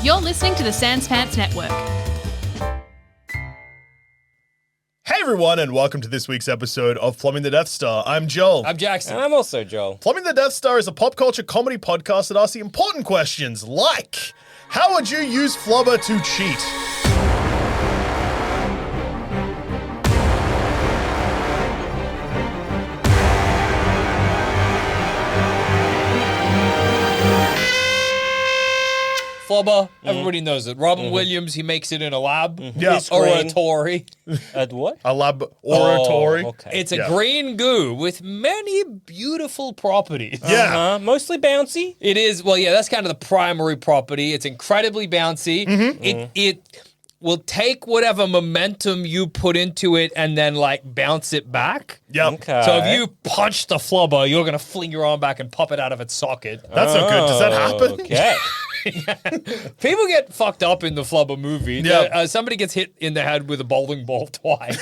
You're listening to the Sans Pants Network. Hey everyone, and welcome to this week's episode of Plumbing the Death Star. I'm Joel. I'm Jackson. And I'm also Joel. Plumbing the Death Star is a pop culture comedy podcast that asks the important questions like, how would you use Flubber to cheat? Flubber, everybody knows it. Robin Williams, he makes it in a lab. Yeah. Oratory. At what? A laboratory. Oh, okay. It's a green goo with many beautiful properties. Yeah. Mostly bouncy. It is, well, yeah, that's kind of the primary property. It's incredibly bouncy. It will take whatever momentum you put into it and then, like, bounce it back. Yep. Okay. So if you punch the flubber, you're going to fling your arm back and pop it out of its socket. That's not good. Does that happen? Okay. People get fucked up in the Flubber movie. Yep. Somebody gets hit in the head with a bowling ball twice.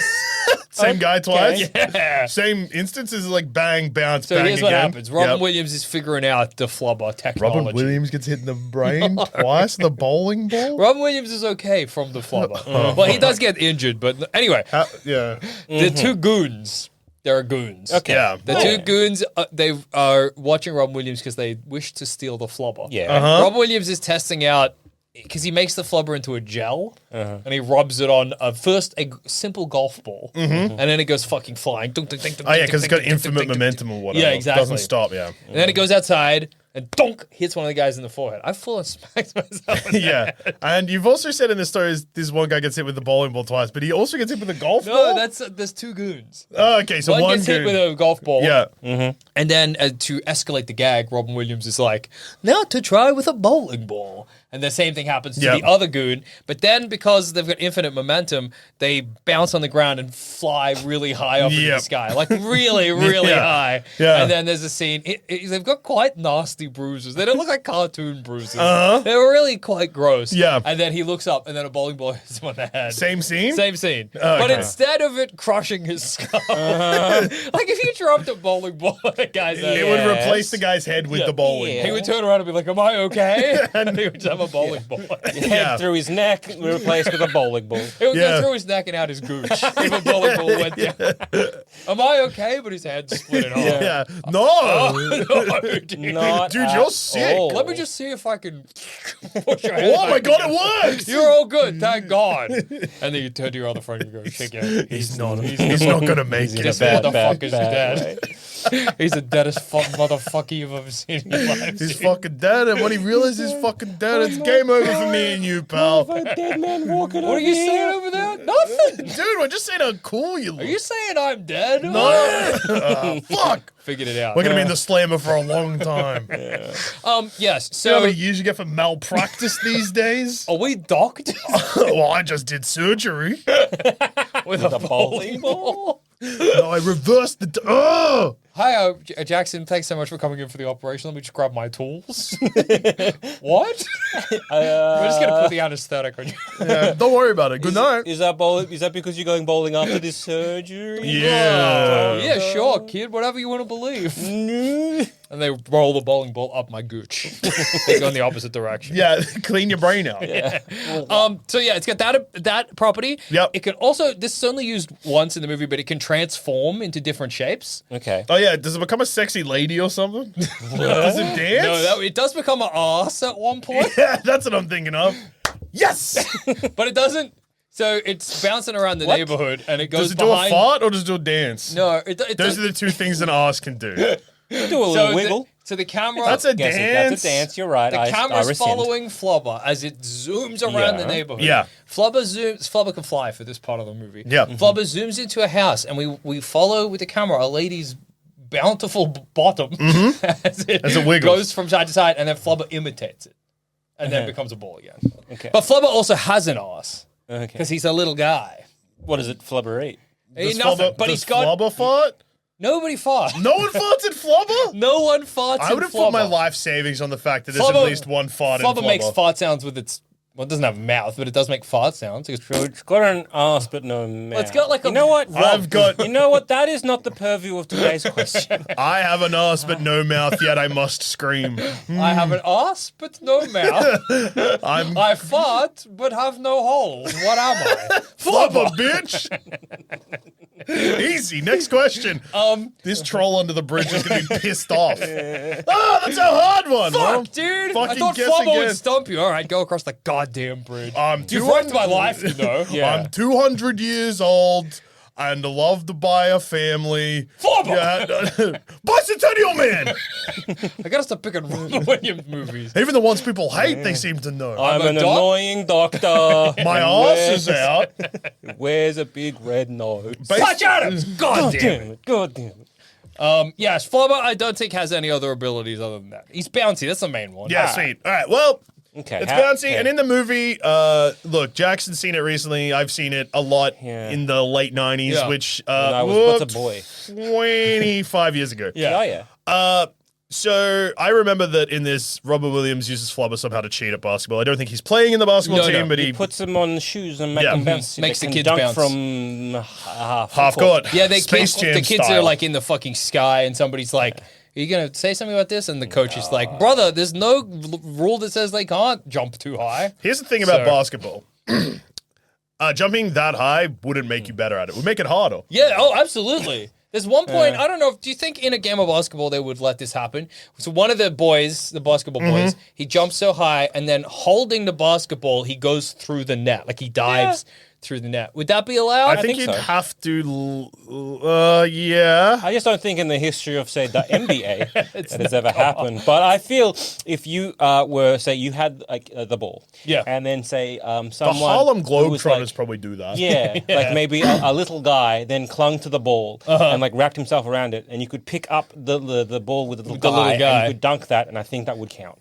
Same guy twice? Yeah. Same instances, like bang, bounce, So bang here's again. what happens. Robin Yep. Williams is figuring out the Flubber technology. Robin Williams gets hit in the brain twice, the bowling ball? Robin Williams is okay from the Flubber. Well, he does get injured, but anyway, Yeah. the two goons. There are goons. Okay. Yeah. The two goons, they are watching Robin Williams because they wish to steal the flubber. Yeah. Robin Williams is testing out, because he makes the flubber into a gel, and he rubs it on first a simple golf ball, and then it goes fucking flying. Oh, yeah, because it's got infinite momentum or whatever. Yeah, exactly. It doesn't stop, yeah. And then it goes outside and donk, hits one of the guys in the forehead. I full on smacked myself in the Yeah. head. And you've also said in the story this one guy gets hit with the bowling ball twice, but he also gets hit with a golf No, ball? there's two goons. Oh, okay, so one gets hit goon. with a golf ball. Yeah. And then to escalate the gag, Robin Williams is like, now to try with a bowling ball. And the same thing happens to Yep. the other goon. But then because they've got infinite momentum, they bounce on the ground and fly really high up into the Yep. sky. Like really, really Yeah. high. Yeah. And then there's a scene. They've got quite nasty bruises. They don't look like cartoon bruises. They're really quite gross. Yeah. And then he looks up and then a bowling ball hits him on the head. Same scene? Same scene. Oh, But okay. instead of it crushing his skull, like if you dropped a bowling ball at a guy's head, It would replace the guy's head with the bowling Yeah. he ball. would turn around and be like, am I okay? And he would just have a bowling ball. Head Yeah. through his neck, replaced with a bowling ball. He would Yeah. go through his neck and out his gooch if a bowling ball went down. Am I okay? But his head split in half. Yeah. No! No, dude. Not Dude, at you're sick. all. Let me just see if I can push your head Oh my back god, again. it works! You're all good, thank God. And then you turn to your other friend and go, shake your head. He's not gonna make in it. a This bad, motherfucker's bad dead. He's the deadest motherfucker you've ever seen in your life. He's fucking dead, and when he realizes he's fucking dead, it's game over for me and you, pal. A dead man walking What are you saying over there? Nothing. Dude, we're just saying how cool you Are look. you saying I'm dead? No! Fuck! Figured it out. We're gonna be in the slammer for a long time. Yes. You know how So many years you get for malpractice these days? are we doctors Well, I just did surgery. with a bowling ball? No, I reversed the. Oh! Hi, Jackson. Thanks so much for coming in for the operation. Let me just grab my tools. What? We're just gonna put the anesthetic on you. Yeah, don't worry about it. Good night. Is that because you're going bowling after this surgery? Yeah. Yeah, sure, kid. Whatever you want to believe. And they roll the bowling ball up my gooch. They go in the opposite direction. Yeah, clean your brain out. So yeah, it's got that property. Yep. It can also, this is only used once in the movie, but it can transform into different shapes. Okay. Oh yeah, does it become a sexy lady or something? Does it dance? No, it does become an ass at one point, Yeah, that's what I'm thinking of. Yes. but it doesn't. So it's bouncing around the neighborhood, and it goes Does it do a behind. fart or does it do a dance? No, it Those does. are the two things an ass can do. Do a little So wiggle. the camera. That's a Guess it, dance. that's a dance. You're right. The I camera's rescind. following Flubber as it zooms around the Yeah. neighborhood. Yeah. Flubber can fly for this part of the movie. Yeah. Flubber zooms into a house, and we follow with the camera a lady's bountiful bottom as it As it wiggles. goes from side to side, and then Flubber imitates it, and then becomes a ball again. Okay. But Flubber also has an ass Okay. because he's a little guy. What does it flubber eat? Does Nothing, but does he's got Flubber fart? nobody farts. No one farts at Flubber? No one farts. I would in have put my Flubber. life savings on the fact that there's at Flubber- least one fart in Flubber Flubber. makes fart sounds with its Well, it doesn't have a mouth, but it does make fart sounds. It's got an ass but no mouth. It's got like you know what? I've got. You know what? That is not the purview of today's question. I have an ass but no mouth, yet I must scream. I have an ass, but no mouth. I fart, but have no holes. What am I? Flubber, bitch. Easy. Next question. This troll under the bridge is going to be pissed off. That's a hard one. Fuck, dude. I fucking thought guess Flubber again. would stump you. All right, go across the goddamn bridge. You've 200 wrecked my life, you know. Yeah. I'm 200 years old and love to buy a family. Flubber! Yeah. Bicentennial Man! I gotta stop picking Robin Williams movies. Even the ones people hate, they seem to know. I'm a an doc- annoying doctor. My and ass is out. Wears a big red nose. Patch Adams! God damn it. God damn it. Yes, Flubber, I don't think has any other abilities other than that. He's bouncy. That's the main one. Yeah, sweet. All right, well, Okay. it's bouncy. And in the movie, look, Jackson's seen it recently. I've seen it a lot in the late 90s, Yeah. which when I was but a boy. 25 years ago. Yeah. Oh yeah. So I remember that in this, Robert Williams uses Flubber somehow to cheat at basketball. I don't think he's playing in the basketball No, team, no. but He puts them on shoes and make Yeah. them bounce. Makes They the can kids dunk bounce. from half court. Yeah, Space Jam the kids style. are like in the fucking sky, and somebody's like, "Are you gonna say something about this?" And the coach is like, "Brother, there's no rule that says they can't jump too high." Here's the thing about So- basketball. Jumping that high wouldn't make you better at it. It would make it harder. Yeah. Oh, absolutely. There's one point, I don't know, do you think in a game of basketball they would let this happen? So one of the boys, the basketball boys, he jumps so high and then holding the basketball, he goes through the net. Like he dives through the net. Would that be allowed? I think you'd so. have to, yeah. I just don't think in the history of, say, the NBA that has ever happened. But I feel if you were, say, you had like the ball, Yeah. and then say The someone Harlem who was, Globetrotters like, probably do that. yeah, like maybe a little guy then clung to the ball and like wrapped himself around it, and you could pick up the ball with the little guy, guy. and you could dunk that, and I think that would count.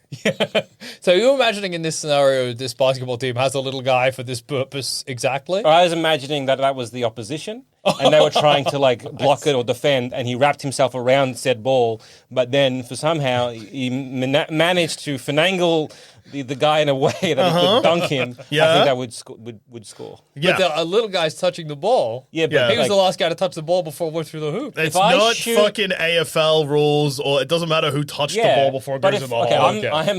So you're imagining in this scenario, this basketball team has a little guy for this purpose exactly? I was imagining that was the opposition, and they were trying to like block it or defend, and he wrapped himself around said ball, but then for somehow he managed to finagle the guy in a way that he could dunk him. Yeah. I think that would score. Yeah. But a little guy's touching the ball. Yeah, but Yeah. He was like, the last guy to touch the ball before it went through the hoop. It's If I not shoot- fucking AFL rules, or it doesn't matter who touched the ball before it but goes if, in the okay,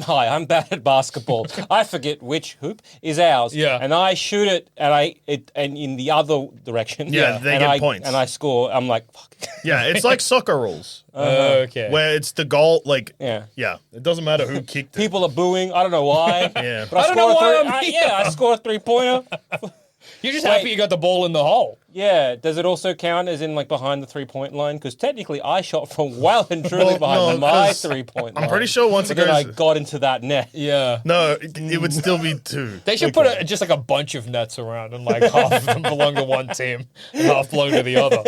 hole. I'm bad at basketball. I forget which hoop is ours. Yeah. And I shoot it, and in the other direction. Yeah, they and get I, points. and I score. I'm like, fuck. Yeah, it's like soccer rules, Okay. where it's the goal, like, Yeah. it doesn't matter who kicked it. People are booing. I don't know why. Yeah. But I don't know why I'm here. I scored a 3-pointer. You're just happy you got the ball in the hole. Yeah. Does it also count as in like behind the 3-point line? Because technically I shot from well and truly Well, behind no, my 'cause 3-point line. I'm pretty sure once But it then I goes... got into that net. Yeah. No, it would still be two. They should put just like a bunch of nets around, and like half of them belong to one team and half belong to the other.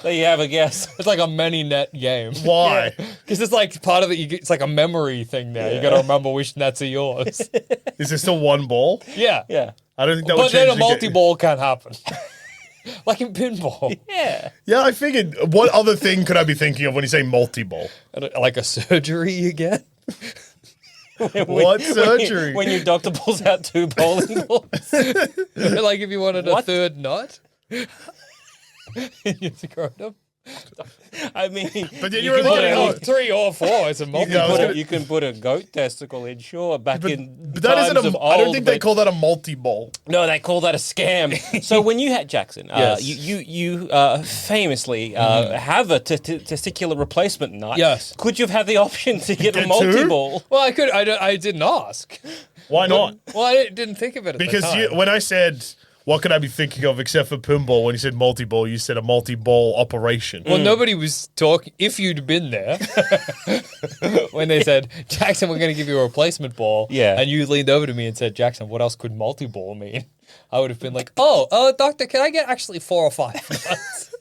There you have a guess. It's like a many net game. Why? Because it's like part of it. It's like a memory thing now. You got to remember which nets are yours. Is there still one ball? Yeah. Yeah. I don't think that would But change then a the multi-ball can't happen. Like in pinball. Yeah. Yeah, I figured. What other thing could I be thinking of when you say multi-ball? Like a surgery you get. What surgery? When you doctor pulls out 2 bowling balls. Like if you wanted a What? third nut in your scrotum. I mean, But then you you're can only put getting a- like- 3 or 4. It's a multi. Yeah, I was gonna- you can put a goat testicle in, sure, back in But that isn't times of I don't old, think they but- call that a multi-ball. No, they call that a scam. So when you had Jackson, Yes. you famously have a testicular replacement nut. Yes. Could you have had the option to get a Get multi-ball? Well, I could. I didn't ask. Why not? Well, I didn't think of it at Because the time. when I said, what could I be thinking of except for pinball, when you said multi-ball, you said a multi-ball operation. Well, nobody was talking. If you'd been there when they said, Jackson, we're going to give you a replacement ball. Yeah. And you leaned over to me and said, Jackson, what else could multi-ball mean? I would have been like, doctor, can I get actually 4 or 5 nuts?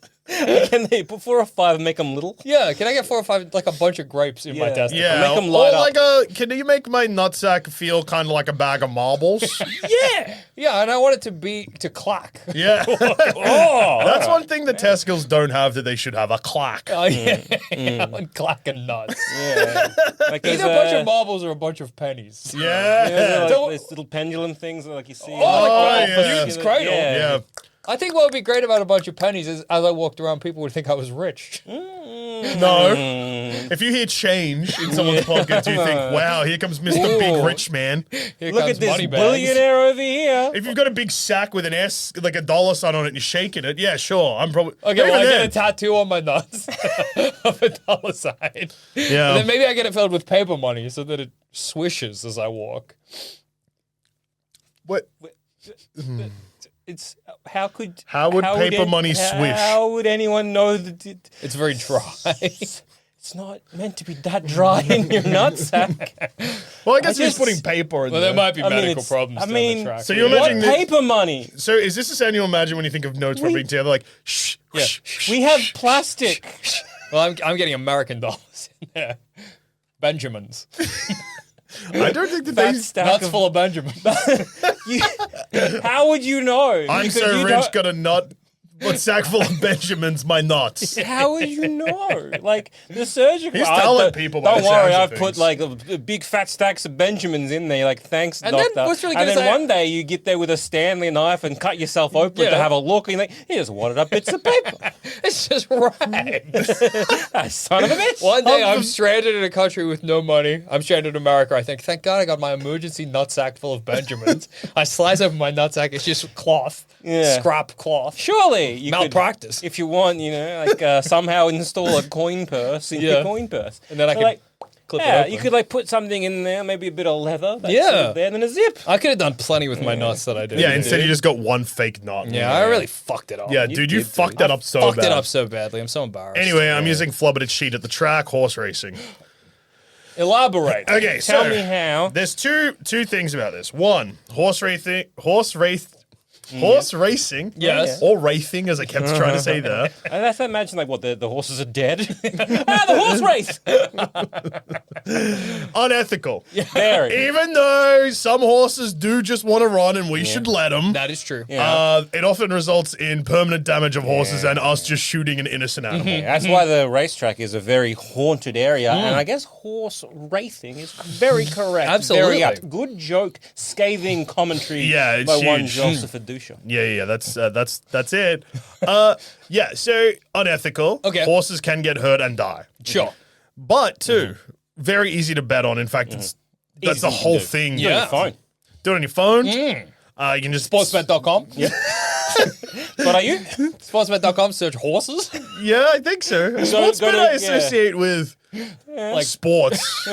Can they put 4 or 5 and make them little? Yeah, can I get 4 or 5, like a bunch of grapes in my Yeah. testicle? Yeah, Make 'em light or up. like can you make my nutsack feel kind of like a bag of marbles? Yeah. Yeah, and I want it to clack. Yeah. Oh, That's one thing the testicles don't have that they should have, a clack. Oh, yeah. I want clacking nuts. yeah. Like Either a bunch of marbles or a bunch of pennies. Yeah. like Don't- these little pendulum things like you see. Oh, like yeah. Newton's cradle. Yeah. I think what would be great about a bunch of pennies is as I walked around, people would think I was rich. No. If you hear change in someone's pocket, you think, wow, here comes Mr. Big Ooh. Rich Man. Here Look comes at this money bags. billionaire over here. If you've got a big sack with an S, like a dollar sign on it, and you're shaking it, yeah, sure. I'm probably. Okay, Even well, I then. get a tattoo on my nuts of a dollar sign. Yeah. And then maybe I get it filled with paper money so that it swishes as I walk. What? It's how How would paper money swish? How would anyone know that It's very dry. it's not meant to be that dry in your nutsack? Well, I guess I he's just- putting paper in Well, there. there might be I mean, medical it's- problems I down mean, the track. So you're What imagining this- paper money? So is this the sound you imagine when you think of notes rubbing together? Like, shh, Yeah. shh, We have plastic. Well, I'm getting American dollars in there. Benjamins. I don't think that Fat they. stack Nuts of- full of Benjamins. How would you know? I'm Because so you rich, don't- got a nut. What sack full of Benjamins, my nuts. How would you know? Like the surgical. He's telling people by Don't the worry, sounds of I've put things. like a big fat stacks of Benjamins in there. Like thanks, And then doctor. what's really and good then is one day you get there with a Stanley knife and cut yourself open to Yeah. have a look, and you're like, he just wanted up bits of paper. It's just rags. Son of a bitch. One day I'm stranded in a country with no money. I'm stranded in America. I think, thank God I got my emergency nutsack full of Benjamins. I slice open my nutsack. It's just cloth. Yeah. Scrap cloth. Surely you Malpractice. could, if you want, like somehow install a coin purse in your Yeah. coin purse, And then I So, can like, clip it yeah, open. you could like put something in there, maybe a bit of leather. That's Yeah. sort of there, and then a zip. I could have done plenty with my nuts that I did. Yeah, instead you just got one fake nut. Yeah, I really fucked it up. Yeah, dude, you fucked that up so Fucked bad. it up so badly. I'm so embarrassed. Anyway, I'm using Flubber to cheat at the track, horse racing. Elaborate. Okay, Tell so me how. there's two things about this. One, horse racing, Yes. or racing, as I kept trying to say there. I have to imagine like what the horses are dead. The horse race. Unethical. Very. Even though some horses do just want to run and we should let them. That is true. It often results in permanent damage of horses and us just shooting an innocent animal. That's why the racetrack is a very haunted area, and I guess horse racing is very correct. Absolutely. Very apt. Good joke, scathing commentary Yeah, it's by one huge. Joseph Adusha. Yeah, that's it. Yeah, so unethical. Okay. Horses can get hurt and die. Sure. But too, very easy to bet on. In fact, that's Easy the to whole do. thing. Yeah. Your phone. Do it on your phone. You can just Sportsbet.com. Yeah. What are you? Sportsbet.com, search horses. Yeah, I think so. Sports go bet to- I associate with Like sports.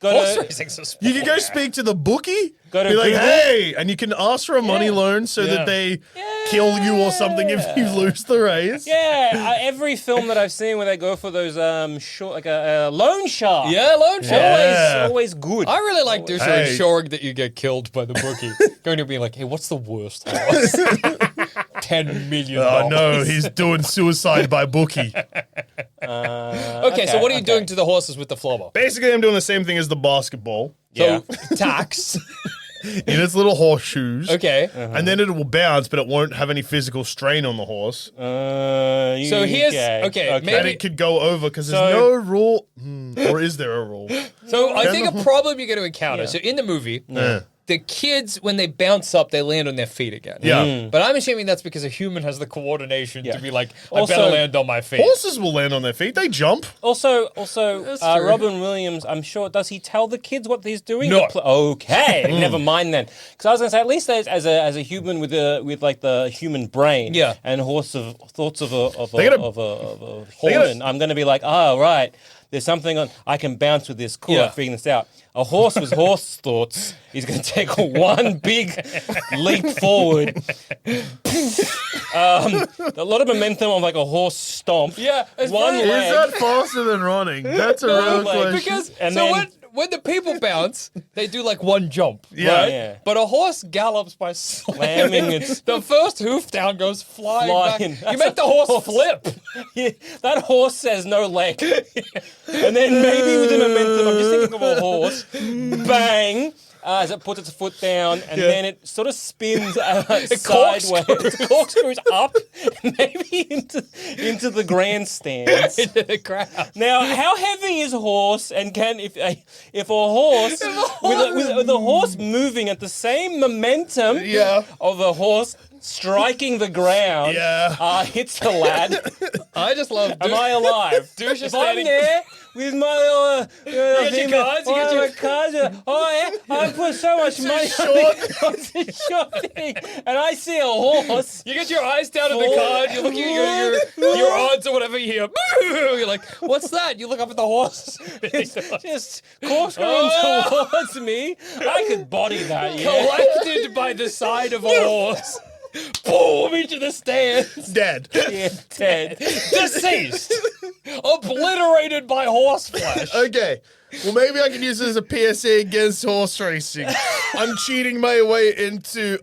Go horse to, racing's a sport. You can go speak to the bookie. Go to be like, Google. hey, and you can ask for a money Yeah. loan so Yeah. that they kill you or something if you lose the race. yeah, every film that I've seen where they go for those short, like a loan shark. Yeah, loan shark. Yeah. Always good. I really like this Hey. ensuring that you get killed by the bookie. Going to be like, hey, what's the worst horse? $10 million. Oh no, he's doing suicide by bookie. Okay, so what are you doing to the horses with the flubber? Basically, I'm doing the same thing as the basketball Yeah. So, tax. in its little horseshoes. Okay. And then it will bounce, but it won't have any physical strain on the horse. So here's- okay, And maybe- it could go over because there's So- no rule. Or is there a rule? So I think a problem you're going to encounter. Yeah. So in the movie, Yeah. the kids, when they bounce up, they land on their feet again. Yeah. But I'm assuming that's because a human has the coordination to be like, I Also- better land on my feet. Horses will land on their feet. They jump. Also, That's true. Robin Williams, I'm sure, does he tell the kids what he's doing? No. Okay, never mind then. Because I was going to say, at least as a human with like the human brain, Yeah. and thoughts of a They gotta- human, I'm going to be like, oh right, there's something on. I can bounce with this. Cool, Yeah. I'm figuring this out. A horse with horse thoughts is going to take one big leap forward. A lot of momentum on like a horse stomp. Yeah, it's One very- leg. Is that faster than running? That's a real like- question. Because And so then- when the people bounce, they do like one jump, Yeah. right? Yeah. But a horse gallops by slamming its- the first hoof down goes flying Flying. back. You make the horse flip. Yeah, that horse has no leg. And then maybe with the momentum, I'm just thinking of a horse, bang, as it puts its foot down, and then it sort of spins sideways. It corkscrews up, and maybe into the grandstands. Into the crowd. Now, how heavy is a horse, and can if a horse with a horse moving at the same momentum of a horse striking the ground hits the lad? I just love. Am I alive? Douche is If I'm standing. there with my get your cards, you get your- cards. Oh yeah, I put so much money on this short thing, and I see a horse. You get your eyes down at the card. You look at your odds or whatever. You hear. You're like, what's that? You look up at the horse. Just corkscrewing towards me. I could body that. Yeah. Collected by the side of a horse. Boom into the stands. Dead. Yeah, dead. Deceased. Obliterated by horse flesh. Okay. Well, maybe I can use it as a PSA against horse racing. I'm cheating my way into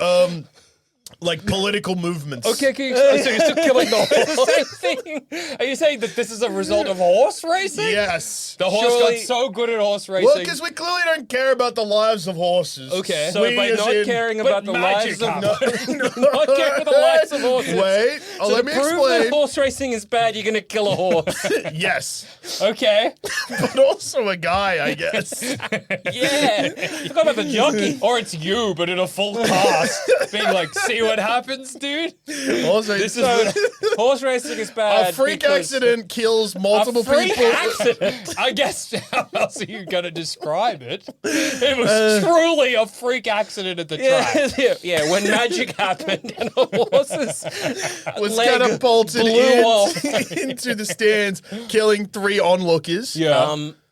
like political movements. Okay, can you explain? So you're still killing the horse? Same thing. Are you saying that this is a result of horse racing? Yes. The horse Surely- got so good at horse racing. Well, because we clearly don't care about the lives of horses. Okay. So We by as not in- caring but about the magic lives of happened. not caring about the lives of horses. Wait, let me Prove that explain. horse racing is bad. You're gonna kill a horse. Yes, Okay. but also a guy, I guess. Yeah. Forgot about the jockey. Or it's you, but in a full cast. Being like, see what happens, dude? Also, This is Horse racing is bad. a freak because- accident kills multiple freak people. accident. I guess how else are you going to describe it? It was truly a freak accident at the track. Yeah, when magic happened and a horse's Was leg catapulted blew off. into the stands, killing 3 onlookers.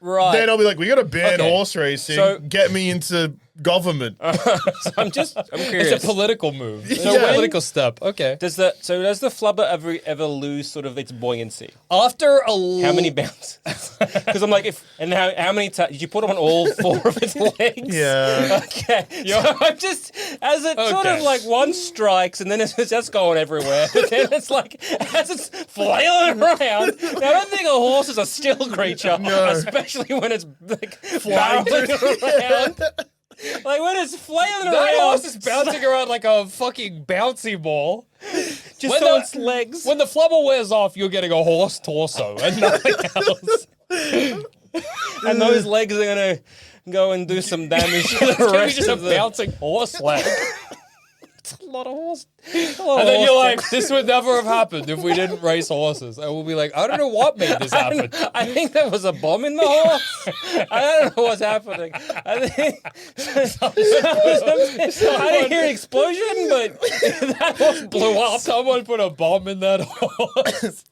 Right. Then I'll be like, we got to ban Okay. horse racing. So- Get me into government. I'm curious. It's a political move. It's Yeah. a political step. Okay. does the flubber ever lose sort of its buoyancy? After a How many bounces? Because I'm like, how many times did you put on all 4 of its legs? Yeah. Okay. So I'm just as it sort of Okay. like one strikes and then it's just going everywhere. But then it's like as it's flailing around. Now, I don't think a horse is a still creature, especially when it's like Flying barreling around. Like when it's flailing that around, horse is bouncing around like a fucking bouncy ball. just when on the- its legs. When the flubber wears off, you're getting a horse torso and nothing else. And those legs are gonna go and do some damage to It's the gonna be rest just a of the. bouncing horse leg. A lot of horse. And then you're like, this would never have happened if we didn't race horses. And we'll be like, I don't know what made this happen. I think there was a bomb in the horse. I don't know what's happening. I think I didn't hear an explosion, but that horse blew up. Someone put a bomb in that horse.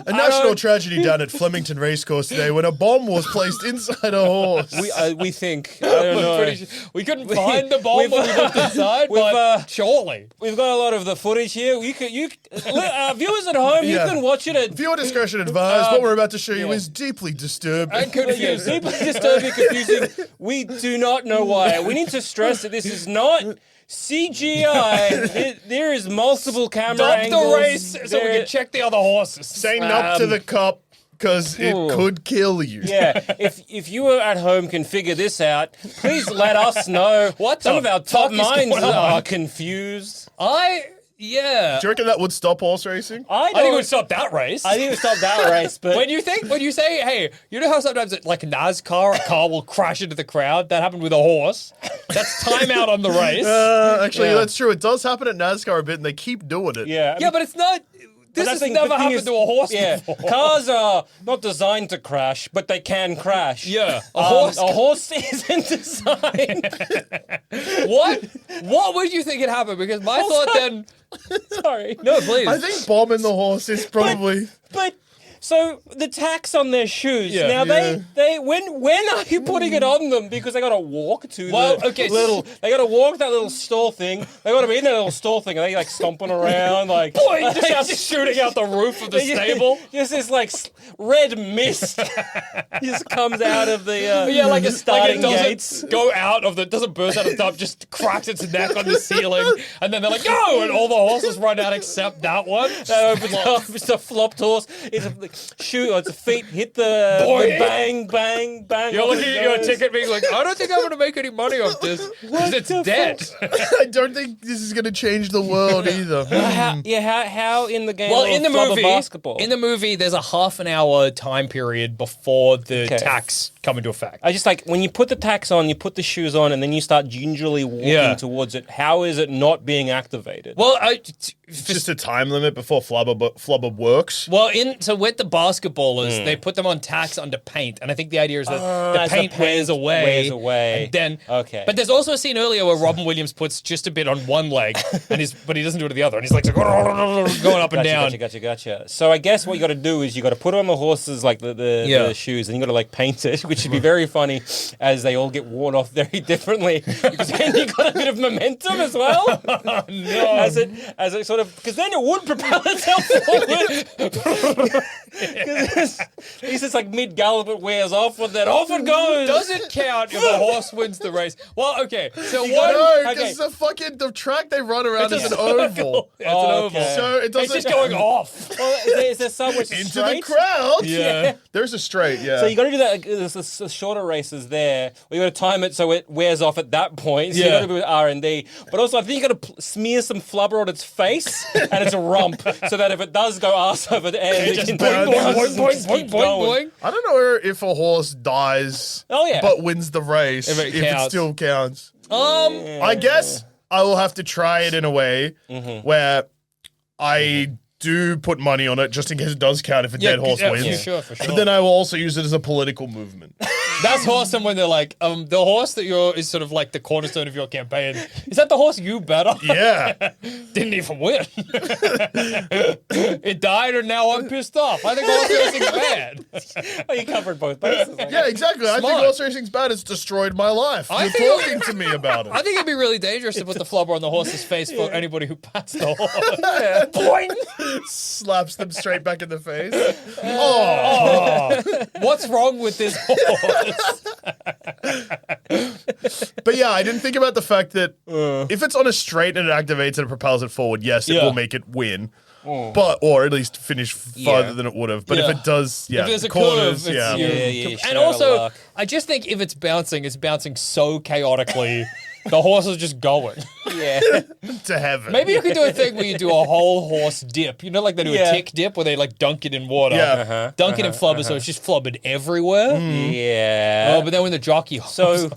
A national tragedy down at Flemington Racecourse today when a bomb was placed inside a horse. We think. I don't know. Pretty sure. We couldn't find the bomb when we looked inside, we've, but surely. We've got a lot of the footage here. Viewers at home, you Yeah. can watch it at. Viewer discretion advised. What we're about to show you is deeply disturbing. And confusing. Deeply disturbing, confusing. We do not know why. We need to stress that this is not CGI. There is multiple camera Stop angles. the race so we can check the other horses. Say up to the cop because it Ooh. could kill you. Yeah, if you at home can figure this out, please let us know. What Some the of our top fuck is minds going on? are confused. Yeah. Do you reckon that would stop horse racing? I I think it would stop that race. I think it would stop that race, but when you say, hey, you know how sometimes at like NASCAR, a car will crash into the crowd? That happened with a horse. That's timeout on the race. Actually, Yeah. that's true. It does happen at NASCAR a bit, and they keep doing it. yeah, Yeah, but it's not. This has never happened to a horse Yeah, before. cars are not designed to crash, but they can crash. Yeah, A horse isn't designed. What would you think had happened? Because my thought then. Sorry. No, please. I think bombing the horse is probably. But So the tax on their shoes. Yeah. Now Yeah. they when are you putting it on them? Because they gotta walk to Well, the okay, little. They gotta walk that little stall thing. They gotta be in that little stall thing. And they like stomping around like. Boy, just shooting out the roof of the stable. Just this like red mist just comes out of the Yeah, like the it starting doesn't gates. go out of the, doesn't burst out of the top, just cracks its neck on the ceiling, and then they're like, go! And all the horses run out except that one. That opens up. It's a flopped horse. It's a shoe. Its feet hit the Boy. bang, bang, bang. You're off looking it at your goes. ticket being like, I don't think I'm going to make any money off this because it's dead. I don't think this is going to change the world either. How in the game? Well, of in the Flubber movie, basketball. there's a half an hour time period before the Okay. tax come into effect. I just like when you put the tax on, you put the shoes on, and then you start gingerly walking Yeah. towards it. How is it not being activated? Well, It's just a time limit before Flubber works. so with the basketballers, they put them on tax under paint, and I think the idea is that the as the paint wears paint away. wears away. And then, Okay. But there's also a scene earlier where Robin Williams puts just a bit on one leg, but he doesn't do it to the other, and he's like going up and down. Gotcha. So I guess what you got to do is you got to put on the horses like the Yeah. shoes, and you got to like paint it, which would be very funny as they all get worn off very differently because then you got a bit of momentum as well. No. As it sort of because then it would propel itself forward. He's just like mid gallop, it wears off, and then off it goes. Does it count if a horse wins the race? Well, okay. So No, one, because okay. the track they run around It's is a an oval. it's an oval. okay. So it It's doesn't just going off. Well, is there some which is into straight? the crowd. Yeah. There's a straight, yeah. So you got to do that. There's the shorter races there. Or you got to time it so it wears off at that point. So you Yeah. got to do with R&D. But also, I think you got to smear some flubber on its face and its rump, so that if it does go arse over the end, it just can bounces. just keep going. I don't know if a horse dies Oh, yeah. but wins the race, If if it it counts. still counts. I guess I will have to try it in a way where I do put money on it just in case it does count if a dead horse wins. For sure. But then I will also use it as a political movement. That's awesome when they're like, the horse that is sort of like the cornerstone of your campaign. Is that the horse you bet on? Yeah. Didn't even win. It died, and now I'm pissed off. I think horse racing's bad. Oh, you covered both bases. Yeah, exactly. I think Smart. horse racing's bad. It's destroyed my life. I You're think- talking to me about I it. think it'd be really dangerous to put the flubber on the horse's face for anybody who pats the horse. Boing! Slaps them straight back in the face. Oh. What's wrong with this horse? But yeah, I didn't think about the fact that if it's on a straight and it activates and it propels it forward, yes, it Yeah. will make it win. Or at least finish farther than it would have. But if Yeah. it does, If there's a corners, curve, yeah. it's you and show also, luck. I just think if it's bouncing so chaotically, the horse is just going. Yeah. To heaven. Maybe you could do a thing where you do a whole horse dip. You know, like they do Yeah. a tick dip where they like dunk it in water. Yeah. Dunk it in flubber, so it's just flubbered everywhere. Yeah. Oh, but then when the jockey So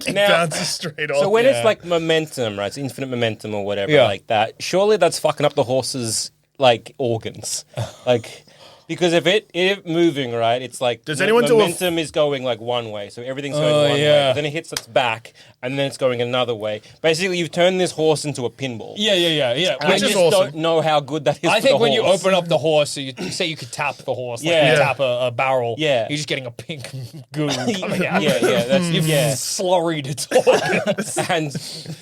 now, bounces straight off. so when Yeah. it's like momentum, right? It's infinite momentum or whatever Yeah. like that. Surely that's fucking up the horse's like organs, like. Because if it moving, right, it's like Does anyone do a- momentum is going like one way, so everything's going one way. yeah. But then it hits its back, and then it's going another way. Basically, you've turned this horse into a pinball. Yeah. And Which I is just awesome. don't know how good that is. I for think the when you horse. open up the horse, so you say you could tap the horse, like Yeah. you tap a barrel. Yeah. You're just getting a pink goo coming out. yeah, that's You've slurried its organs. and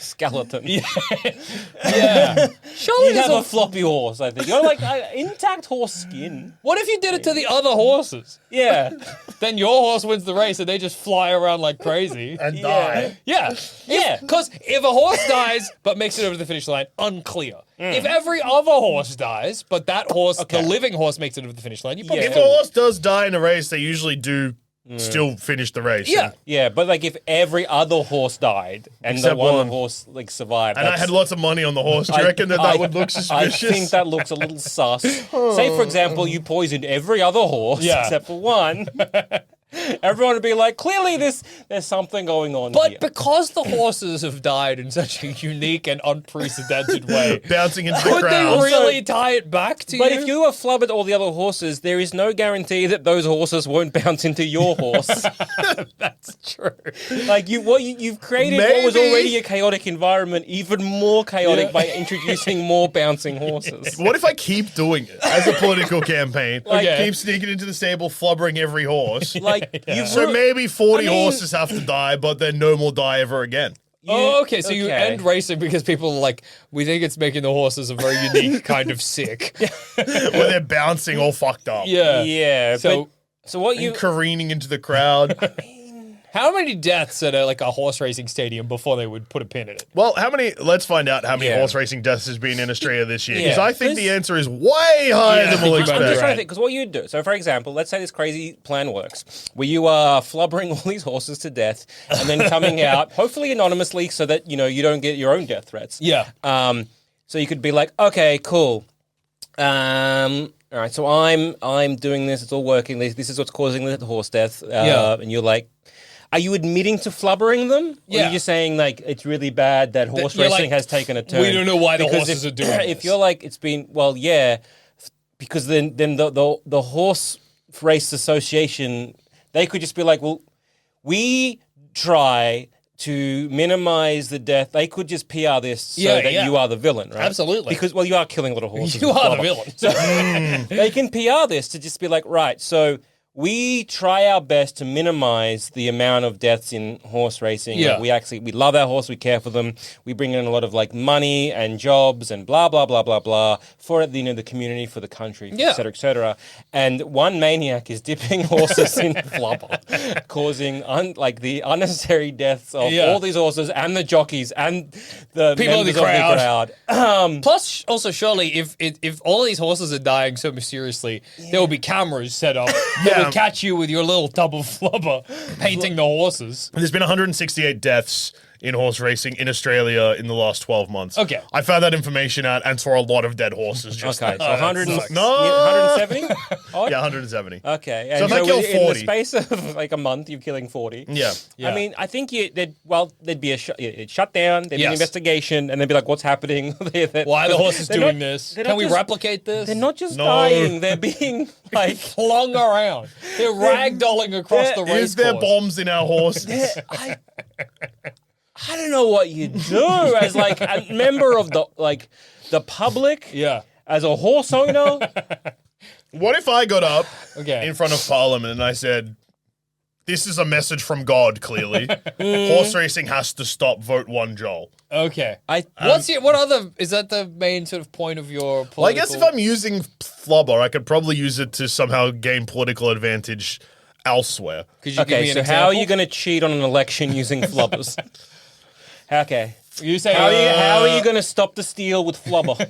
skeleton. Yeah. Surely You'd there's have a a floppy horse, I think. You're like intact horse skin. What if you did it to the other horses? Yeah. Then your horse wins the race and they just fly around like crazy. and die. Yeah. Yeah. Because if a horse dies but makes it over the finish line, unclear. If every other horse dies, but that horse, the living horse, makes it over the finish line, you probably If a horse does die in a race, they usually do still finish the race. Yeah. Yeah, but like if every other horse died and Except the one one. horse like survived. And I that's- had lots of money on the horse. Do you reckon that would look suspicious? I think that looks a little sus. Say, for example, you poisoned every other horse Yeah. except for one. Everyone would be like, clearly there's something going on But here. because the horses have died in such a unique and unprecedented way, Bouncing into the could they crowd. really tie it back to But you? if you have flubbered all the other horses, there is no guarantee that those horses won't bounce into your horse. That's true. Like you've created what was Maybe. already a chaotic environment even more chaotic Yeah. by introducing more bouncing horses. What if I keep doing it as a political campaign? Like, Okay. keep sneaking into the stable, flubbering every horse. Like you've So ru- maybe 40 I mean- horses have to die, but then no more die ever again. Oh, okay. So you end racing because people are like, we think it's making the horses a very unique kind of sick. Where they're bouncing all fucked up. Yeah. Yeah. So- so what you Careening into the crowd. How many deaths at a horse racing stadium before they would put a pin in it? Well, let's find out how many Yeah. horse racing deaths has been in Australia this year. Because Yeah. I think the answer is way higher Yeah, than I we'll think you I'm just expect. trying to think, because what you do. So, for example, let's say this crazy plan works, where you are flubbering all these horses to death, and then coming out, hopefully anonymously, so that you don't get your own death threats. Yeah. So you could be like, okay, cool. All right, so I'm doing this. It's all working. This is what's causing the horse death. Yeah. And you're like, are you admitting to flubbering them? Or Yeah. are you just saying like it's really bad that horse you're racing like, has taken a turn? we don't know why the Because horses if, are doing If this. you're like it's been because then the horse race association, they could just be like, well, we try to minimize the death. They could just PR this so Yeah, that yeah. you are the villain, right? Absolutely. Because you are killing a lot of horses. You with are the flubber. villain. So they can PR this to just be like, right, so we try our best to minimize the amount of deaths in horse racing. Yeah. Like, we love our horse, we care for them. We bring in a lot of like money and jobs and blah blah blah blah blah for the community, for the country, Yeah. et cetera, et cetera. And one maniac is dipping horses in flubber, causing the unnecessary deaths of Yeah. all these horses and the jockeys and the People in the members of the crowd. Plus, also, surely, if all of these horses are dying so mysteriously, there will be cameras set up that will catch you with your little tub of flubber painting the horses. There's been 168 deaths in horse racing in Australia in the last 12 months. Okay. I found that information out and saw a lot of dead horses. Just Okay, so that 100, sucks. 170? Yeah, 170. Okay, So if I kill in the 40. space of like a month, you're killing 40. Yeah. Yeah. I mean, I think there'd be it'd shut down, there'd be an Yes. investigation, and they'd be like, what's happening? Why are the horses They're doing not- this? they're Can not we just- replicate this? They're not just No. dying, they're being like... flung around. They're ragdolling across the race Is there course. bombs in our horses? I don't know what you do as like a member of the public, Yeah. as a horse owner. What if I got up Okay. in front of Parliament and I said, this is a message from God, clearly. Horse racing has to stop. Vote 1 Joel. Okay. I What other, is that the main sort of point of your political... Well, I guess if I'm using Flubber, I could probably use it to somehow gain political advantage elsewhere. Could you give Okay, me an so example? how are you going to cheat on an election using flubbers? Okay. You say, How are you going to stop the steal with flubber?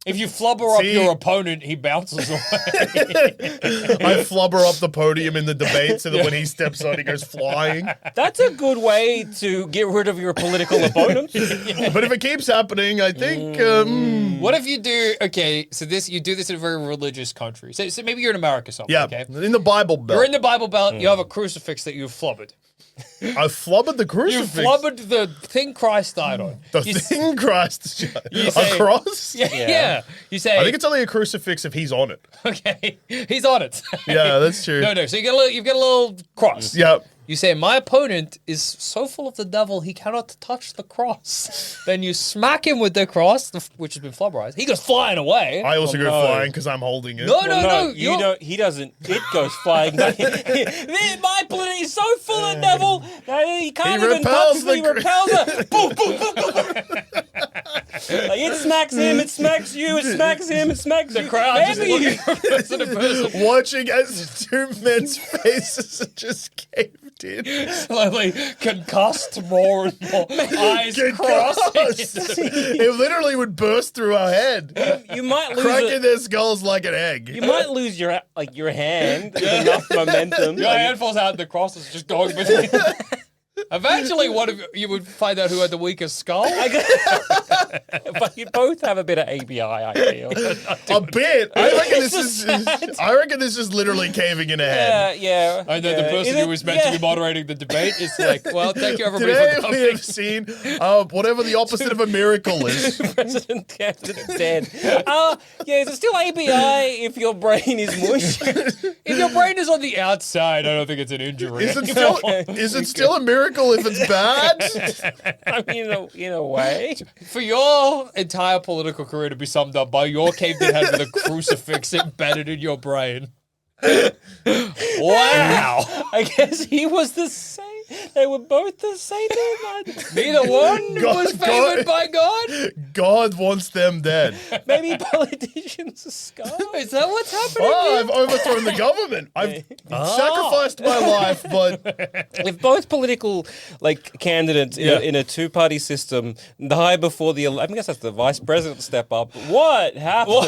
if you flubber up See- your opponent, he bounces away. I flubber up the podium in the debate so that when he steps on, he goes flying. That's a good way to get rid of your political opponent. But if it keeps happening, I think... What if you do, okay, so you do this in a very religious country. So maybe you're in America or something, yeah, okay? in the Bible Belt. You're in the Bible Belt, you have a crucifix that you've flubbered. I flubbered the You crucifix. flubbered the thing Christ died on. The You s- thing Christ. A say- cross? Yeah. You say, I think it's only a crucifix if he's on it. okay, he's on it. Yeah, that's true. No, so you've got a little cross. Yeah. You say, my opponent is so full of the devil, he cannot touch the cross. Then you smack him with the cross, which has been flubberized. He goes flying away. I also go no. flying because I'm holding it. no, you you're- don't. He doesn't. It goes flying. My planet is so full of devil that he can't He even repels touch me. He the repels it. Boom, boom, boom, boom, boom. Like, it smacks him. It smacks you. It smacks him. It smacks The you. crowd just Maybe looking from person to person, Watching as two men's faces are just caved in. slowly concussed more and more. Eyes crossing. Concussed. It literally would burst through our head, you might lose cracking it. their skulls like an egg. You might lose your hand with enough momentum. Your hand falls out and the cross is just going between. Eventually, one of you would find out who had the weakest skull. But you both have a bit of ABI, I feel. A bit. I reckon this is literally caving in a head. Yeah. And then the person who was meant to be moderating the debate is like, well, thank you everybody Today for we coming. have seen whatever the opposite of a miracle is. President candidate dead. Is it still ABI if your brain is mush? If your brain is on the outside, I don't think it's an injury. Is it still a miracle if it's bad? I mean, in a way. For your entire political career to be summed up by your caveman head with a crucifix embedded in your brain. Wow. I guess he was the same. They were both the same. Neither one was favored by God? God wants them dead. Maybe politicians are scum. Is that what's happening Oh, here? I've overthrown the government. I've sacrificed my life, but If both political candidates in a two-party system die before I guess that's the vice president step up. What happened?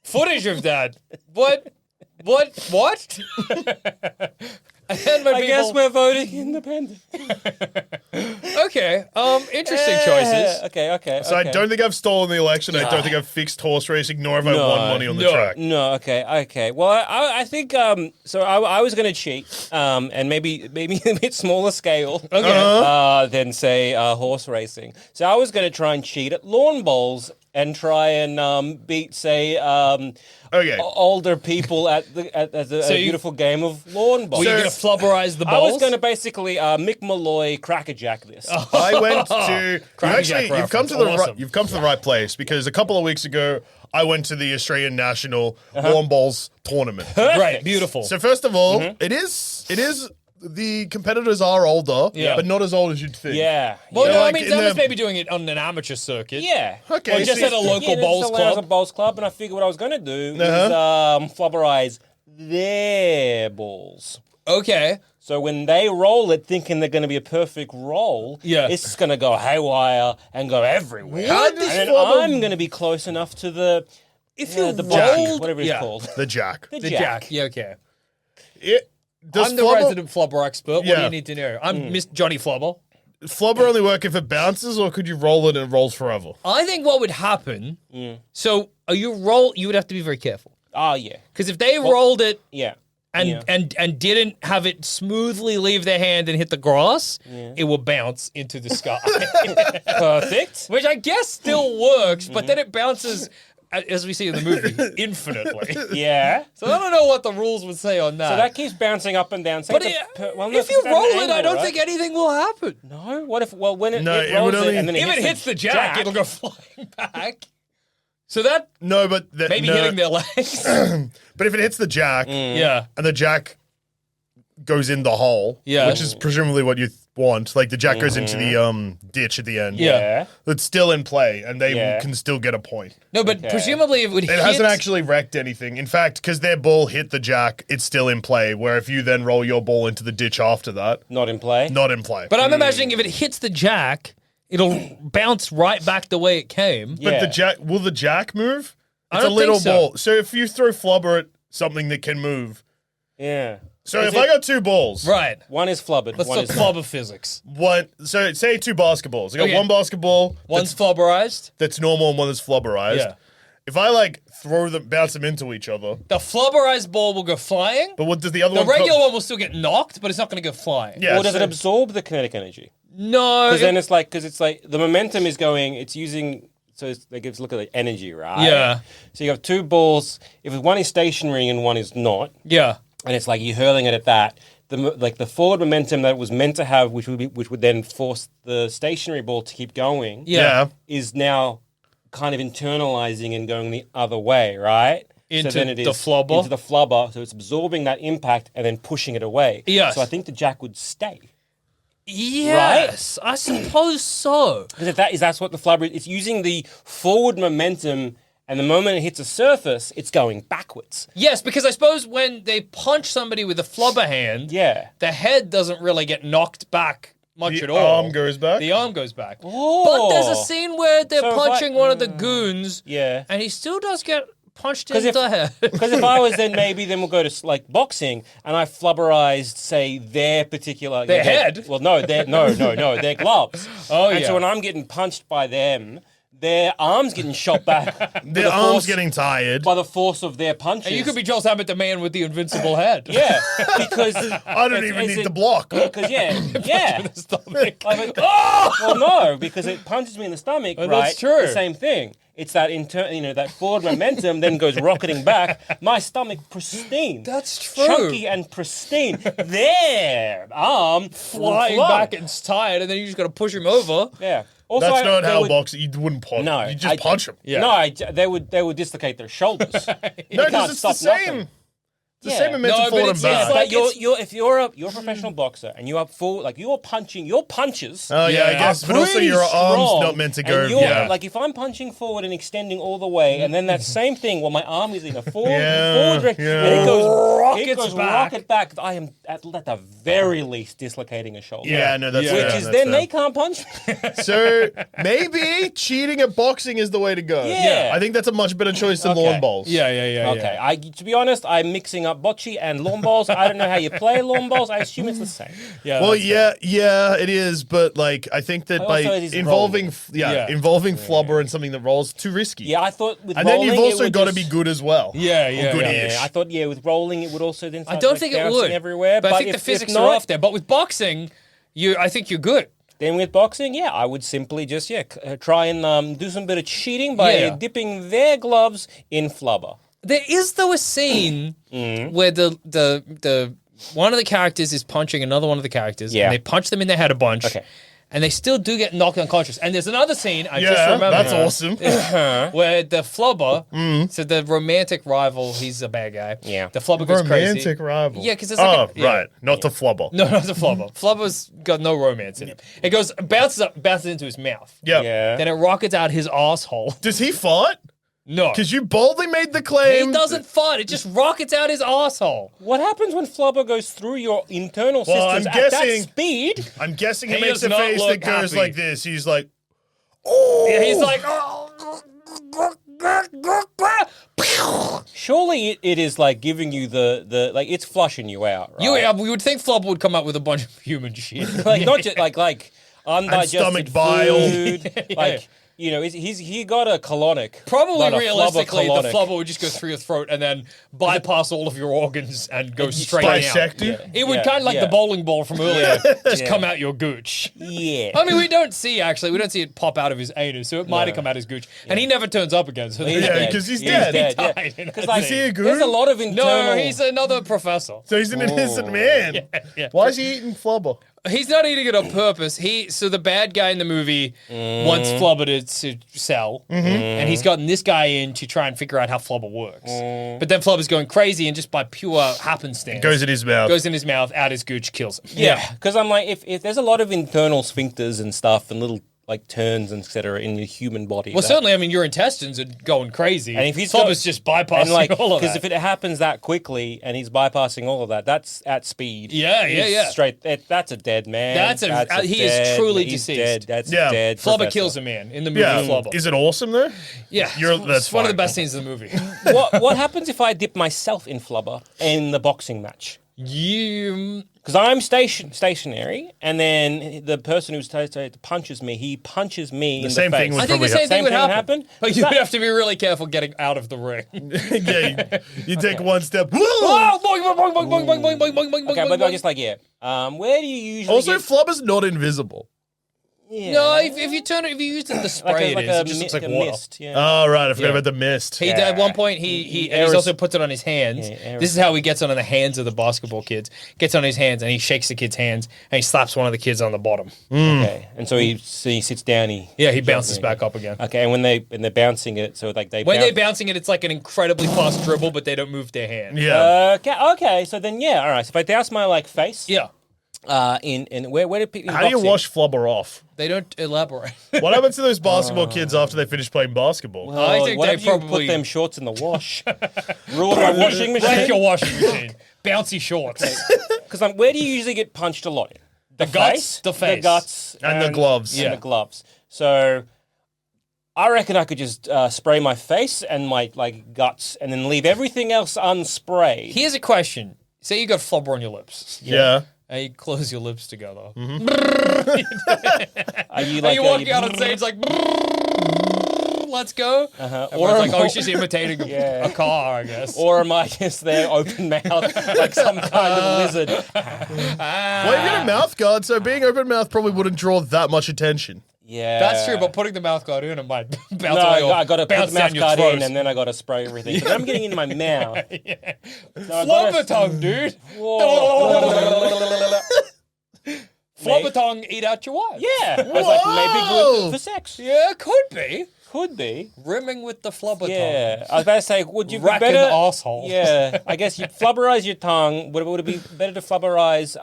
Footage of that. What? And I guess we're voting independent. Okay. Interesting choices. Okay. so I don't think I've stolen the election. I don't think I've fixed horse racing, nor have I won money on the track. No, okay. Well, I think so. I was going to cheat, and maybe a bit smaller scale, than say horse racing. So I was going to try and cheat at lawn bowls and try and beat, say, older people at a beautiful game of lawn bowls. Were you going to flubberize the I balls? was going to basically Mick Malloy crackerjack this. I went to you've come to the Awesome. you've come to the right place because a couple of weeks ago I went to the Australian National Lawn Bowls tournament. Right, beautiful. So first of all, it is the competitors are older, but not as old as you'd think. Yeah. Well, no, I like mean, in someone's the- maybe doing it on an amateur circuit. Yeah. Okay, Or just so at a local bowls As a club. bowls club, and I figured what I was going to do is flubberize their balls. Okay. So when they roll it thinking they're going to be a perfect roll, it's just going to go haywire and go everywhere. How does and then flubber- I'm going to be close enough to the the rolled- jack, whatever it's yeah. called. The jack. The jack. Yeah, okay. Does I'm the resident flubber expert. What do Yeah. you need to know? I'm Miss Johnny Flubber. Flubber only work if it bounces, or could you roll it and it rolls forever? I think what would happen, so you would have to be very careful. Oh, yeah. Because if they rolled it Yeah. and didn't have it smoothly leave their hand and hit the grass, it will bounce into the sky. Perfect. Which I guess still works, but then it bounces, as we see in the movie, infinitely. Yeah. So I don't know what the rules would say on that. So that keeps bouncing up and down. So but it's no, if you it's at an roll it, angle, I don't right? think anything will happen. No. What if? Well, when it it rolls would only- and then If it hits the jack, it'll go flying back. So that No, but maybe hitting their legs. But if it hits the jack, Yeah. and the jack goes in the hole, Yeah. which is presumably what you want, like the jack goes into the ditch at the end. Yeah. It's still in play, and they Yeah. can still get a point. No, but presumably it would It hit. hasn't actually wrecked anything. In fact, because their ball hit the jack, it's still in play. Where if you then roll your ball into the ditch after that, not in play. not in play. But I'm imagining if it hits the jack, it'll bounce right back the way it came. But Yeah. will the jack move? I It's don't a little think so. ball. So if you throw flubber at something that can move. Yeah. So Is if it- I got two balls, Right. One is flubbered. Let's one talk is flubber physics. so say two basketballs. I got Okay. one basketball One's flubberized. that's normal and one that's flubberized. Yeah. If I bounce them into each other, The flubberized ball will go flying. but what does the other The one? regular one will still get knocked, but it's not going to go flying. Yeah. Or does so- it absorb the kinetic energy? No. Because then it's like the momentum is going. It's using. So it's like let's look at the energy, right? Yeah. So you have two balls. If one is stationary and one is not, Yeah. and it's like you're hurling it at that. The forward momentum that it was meant to have, which would then force the stationary ball to keep going, Yeah. is now kind of internalizing and going the other way, right? Into so then it the is flubber? Into the flubber, so it's absorbing that impact and then pushing it away. Yes. So I think the jack would stay. Yes, I suppose so. Because that's what the flubber is. It's using the forward momentum, and the moment it hits a surface, it's going backwards. Yes, because I suppose when they punch somebody with a flubber hand, Yeah. the head doesn't really get knocked back much The at all. arm goes back? The arm goes back. Oh. But there's a scene where they're So if punching one of the goons, Yeah. and he still does get punched in the head. Because if I was then we'll go to like boxing and I flubberized, say, their particular Their head? Well, no, their gloves. Oh, and yeah. so when I'm getting punched by them, their arms getting shot back. Their arms getting tired. by the force of their punches. And you could be Joel Abbott, the man with the invincible head. Yeah, because I don't even need to block. Because yeah. Stomach. Well, no, because it punches me in the stomach, Oh, right? that's true. The same thing. It's that that forward momentum then goes rocketing back. My stomach pristine. That's true. Chunky and pristine. Their arm Flying flung. back and it's tired, and then you just got to push him over. Yeah. Also, That's not they how would- boxing. You wouldn't punch. No, you just punch him. Yeah. No, they would dislocate their shoulders. No, can't because it's the stop same. nothing. It's the same Yeah. momentum No, but forward and it's back. like- But if you're a professional boxer and you are full, like you're punching your punches. Oh yeah, I Yeah. guess. But also pretty your arms strong, not meant to go. and you're- Yeah. Like if I'm punching forward and extending all the way, and then that same thing, well, my arm is in a forward direction, yeah. and it goes Rockets back. rocket back. I am at the very least dislocating a shoulder. Yeah, no, that's Yeah. fair, Which is that's then fair. they can't punch. So maybe cheating at boxing is the way to go. Yeah. I think that's a much better choice than Okay. lawn bowls. Yeah. Okay, to be honest, I'm mixing up bocce and lawn bowls. I don't know how you play lawn bowls. I assume it's the same. Yeah. Well, yeah, it is, but like I think that by Also, it is involving, Yeah. involving flubber and something that rolls too risky. Yeah, I thought with and then rolling, you've it also would got to just- be good as well. Yeah, Or yeah, good-ish. Yeah, I thought with rolling it would also then. I Start, don't like, think it bouncing would. everywhere. But I think if- the physics if are not, off there. But with boxing, I think you're good. Then with boxing, yeah, I would simply just try and do some bit of cheating by Yeah. dipping their gloves in flubber. There is though a scene where the one of the characters is punching another one of the characters, Yeah. and they punch them in their head a bunch. Okay. And they still do get knocked unconscious. And there's another scene I just Yeah, remember that's awesome. where the flubber, so the romantic rival, he's a bad guy. Yeah. The flubber goes crazy. Romantic rival. Yeah, 'cause it's like a- yeah. right, not the flubber. No, not the flubber. Flubber's got no romance in him. It goes bounces into his mouth. Yeah. Yeah. Then it rockets out his asshole. Does he fight? No. Because you boldly made the claim. He doesn't fight. It just rockets out his asshole. What happens when flubber goes through your internal Well, I'm systems at that guessing- speed? I'm guessing he He makes does a not face that look goes happy. like this. He's like, oh. Yeah, he's like, Surely it is like giving you the like it's flushing you out, right? we would think Flubber would come up with a bunch of human shit. Like not just like undigested stomach bile. food, like. You know, he got a colonic. Probably but a realistically, the colonic. flubber would just go through your throat and then bypass all of your organs and go straight Dissect out. you? It would Yeah, kind of like yeah. the bowling ball from earlier, just Yeah. come out your gooch. Yeah. I mean, we don't see it pop out of his anus, so it might have come out his gooch, and he never turns up again. So He's Yeah, dead. 'cause he's dead. died Yeah. in Because that like Is he a goon? there's a lot of internal. No, he's another professor. So he's an innocent man. yeah. Why is he eating flubber? He's not eating it on purpose. So the bad guy in the movie wants Flubber to sell, and he's gotten this guy in to try and figure out how Flubber works. But then Flubber's going crazy, and just by pure happenstance, Goes in his mouth. goes in his mouth, out his gooch, kills him. Yeah, because I'm like, if there's a lot of internal sphincters and stuff and little like turns and etc. in your human body. Well, that- certainly, I mean, your intestines are going crazy, And if he's Flubber's just bypassing and like all of because that. if it happens that quickly and he's bypassing all of that, that's at speed. Yeah, He's yeah. Straight. That's a dead man. He is truly he's deceased. Dead. That's Yeah. dead. Flubber professor. kills a man in the movie Yeah. Flubber. Is it awesome though? Yeah, That's it's one of the fine. best scenes of the movie. What happens if I dip myself in flubber in the boxing match? You Because I'm stationary, and then the person who's punches me, he punches me in same the face. thing would I think the probably same thing would happen. But Is you that- would have to be really careful getting out of the ring. Yeah, you take one step. Oh, boing, boing, boing, boing, boing, boing, boing, boing, boing, Okay, boing, but boing. I'm just like, where do you usually Also, get... flubber's not invisible. Yeah. No, if you turn it, if you use it to spray like it, it just looks like a water. mist. Yeah. Oh, right. I forgot Yeah. about the mist. He at one point and he's also puts it on his hands. Yeah, This is how he gets it on the hands of the basketball kids. Gets on his hands and he shakes the kid's hands and he slaps one of the kids on the bottom. Okay, and so he sits down. He bounces back up again. Okay, and when they're bouncing it, so like When they're bouncing it, it's like an incredibly fast dribble, but they don't move their hand. Yeah. Okay, so then all right. So if I douse my like face, Yeah. in where do people? How do you wash flubber off? They don't elaborate. What happens to those basketball kids after they finish playing basketball? I think what they if you probably put them shorts in the wash? Rule my washing break machine. your washing machine. Bouncy shorts. Because where do you usually get punched a lot? The guts, the face. the guts, And the gloves. and the gloves. So I reckon I could just spray my face and my guts, and then leave everything else unsprayed. Here's a question. Say you got flubber on your lips. Yeah. And you close your lips together. Are you Are you walking out on stage like, let's go? Or it's like, oh, he's just imitating a car, I guess. Or am I just there open mouth like some kind of lizard? Well, you've got a mouth guard, so being open mouth probably wouldn't draw that much attention. Yeah, That's true, but putting the mouth guard in, it might bounce No, away or I got to put bounce the mouth down your guard throat. in, and then I got to spray everything. 'Cause I'm getting in my mouth. Flubber tongue, dude. Flubber tongue, eat out your wife. Yeah, I was like, maybe good for sex. Yeah, could be. Could be. Rimming with the flubber Yeah, tongue. I was about to say, would you be Racking better? asshole. Yeah, I guess you flubberize your tongue. Would it be better to flubberize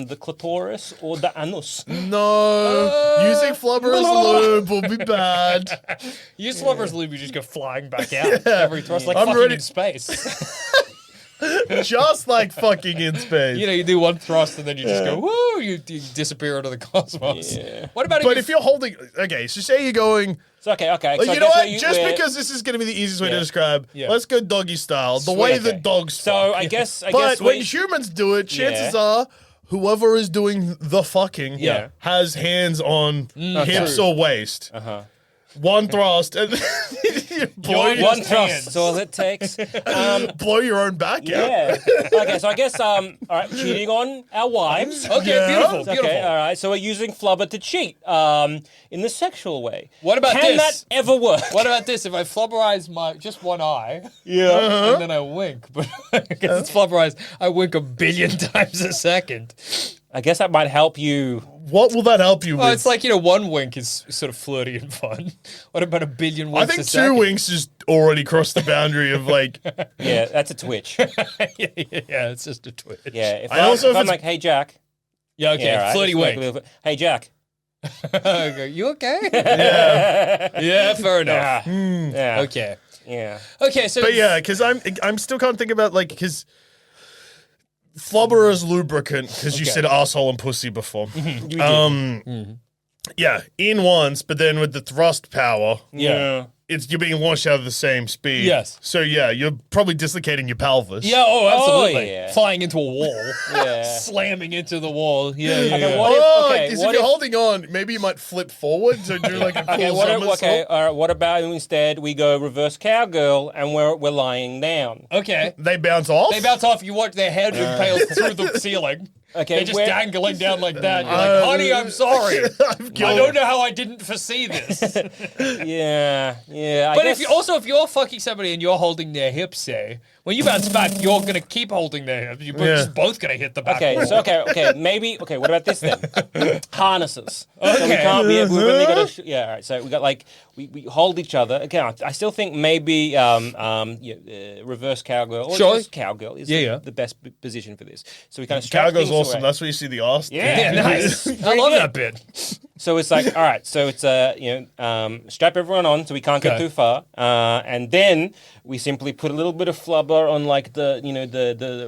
the clitoris or the anus? No, using flubber as lube will be bad. Use flubber's lube, you just go flying back out every thrust, like I'm fucking ready- in space. Just like fucking in space. You know, you do one thrust and then you just go, woo, you disappear into the cosmos. Yeah. What about But if you're holding, okay, so say you're going, So okay. like, So I you know guess what? you- Just we're- because this is going to be the easiest way to Yeah. describe, Yeah. let's go doggy style, the way Okay. that dogs So fuck. I guess. But when we- humans do it, chances Yeah. are whoever is doing the fucking Yeah. has hands on hips or waist. One thrust and you blow, Your- one Hands. thrust is all it takes. blow your own back out. Yeah. Okay, so I guess all right, cheating on our wives. Okay, Yeah. beautiful, Okay, beautiful. all right. So we're using flubber to cheat in the sexual way. What about Can this? that ever work? What about this? If I flubberize my just one eye Yeah. and then I wink, but because it's flubberized, I wink 1 billion times a second. I guess that might help you. What will that help you Oh, with? it's like, you know, one wink is sort of flirty and fun. What about 1 billion winks I think a two second? winks just already crossed the boundary of like. Yeah, that's a twitch. yeah, it's just a twitch. Yeah. If, I also if I'm it's- like, hey Jack. Yeah, okay, Yeah, all right, flirty it's like wink. a little bit- Hey Jack. I go, you okay? yeah, fair enough. Yeah. Okay. Yeah. Okay, so But yeah, because I'm still can't think about like because flubber as lubricant because you Okay. said asshole and pussy before. You did. Yeah, in once, but then with the thrust power, Yeah. you're being launched out of the same speed. Yes. So yeah, you're probably dislocating your pelvis. Yeah, oh, absolutely. yeah. Flying into a wall. Yeah. Slamming into the wall. Yeah, yeah, Okay, yeah. what if- Oh, okay, because what if you're if- holding on, maybe you might flip forward to do like a cool Okay, somersault. all right, what about instead we go reverse cowgirl and we're lying down? Okay. They bounce off. They bounce off, you watch their head impale through the ceiling. Okay, They're just where- dangling down like that. You're like, honey, I'm sorry. I don't know how I didn't foresee this. Yeah, yeah. I But guess, if you're fucking somebody and you're holding their hips, say, when you bounce back, you're gonna keep holding their hips. You're Yeah. just both gonna hit the back. okay, wall. so maybe what about this then? Harnesses. So we Okay. can't be. We've only got to. Yeah, all right. So we got like we hold each other. Okay, I still think maybe reverse cowgirl or Sure. just cowgirl is Yeah. the best position for this. So we kind of strap Cowgirl's things awesome. away. That's where you see the arse. Yeah, nice. I love that bit. So it's like, all right, so it's strap everyone on so we can't get Okay. too far, and then we simply put a little bit of flubber on like the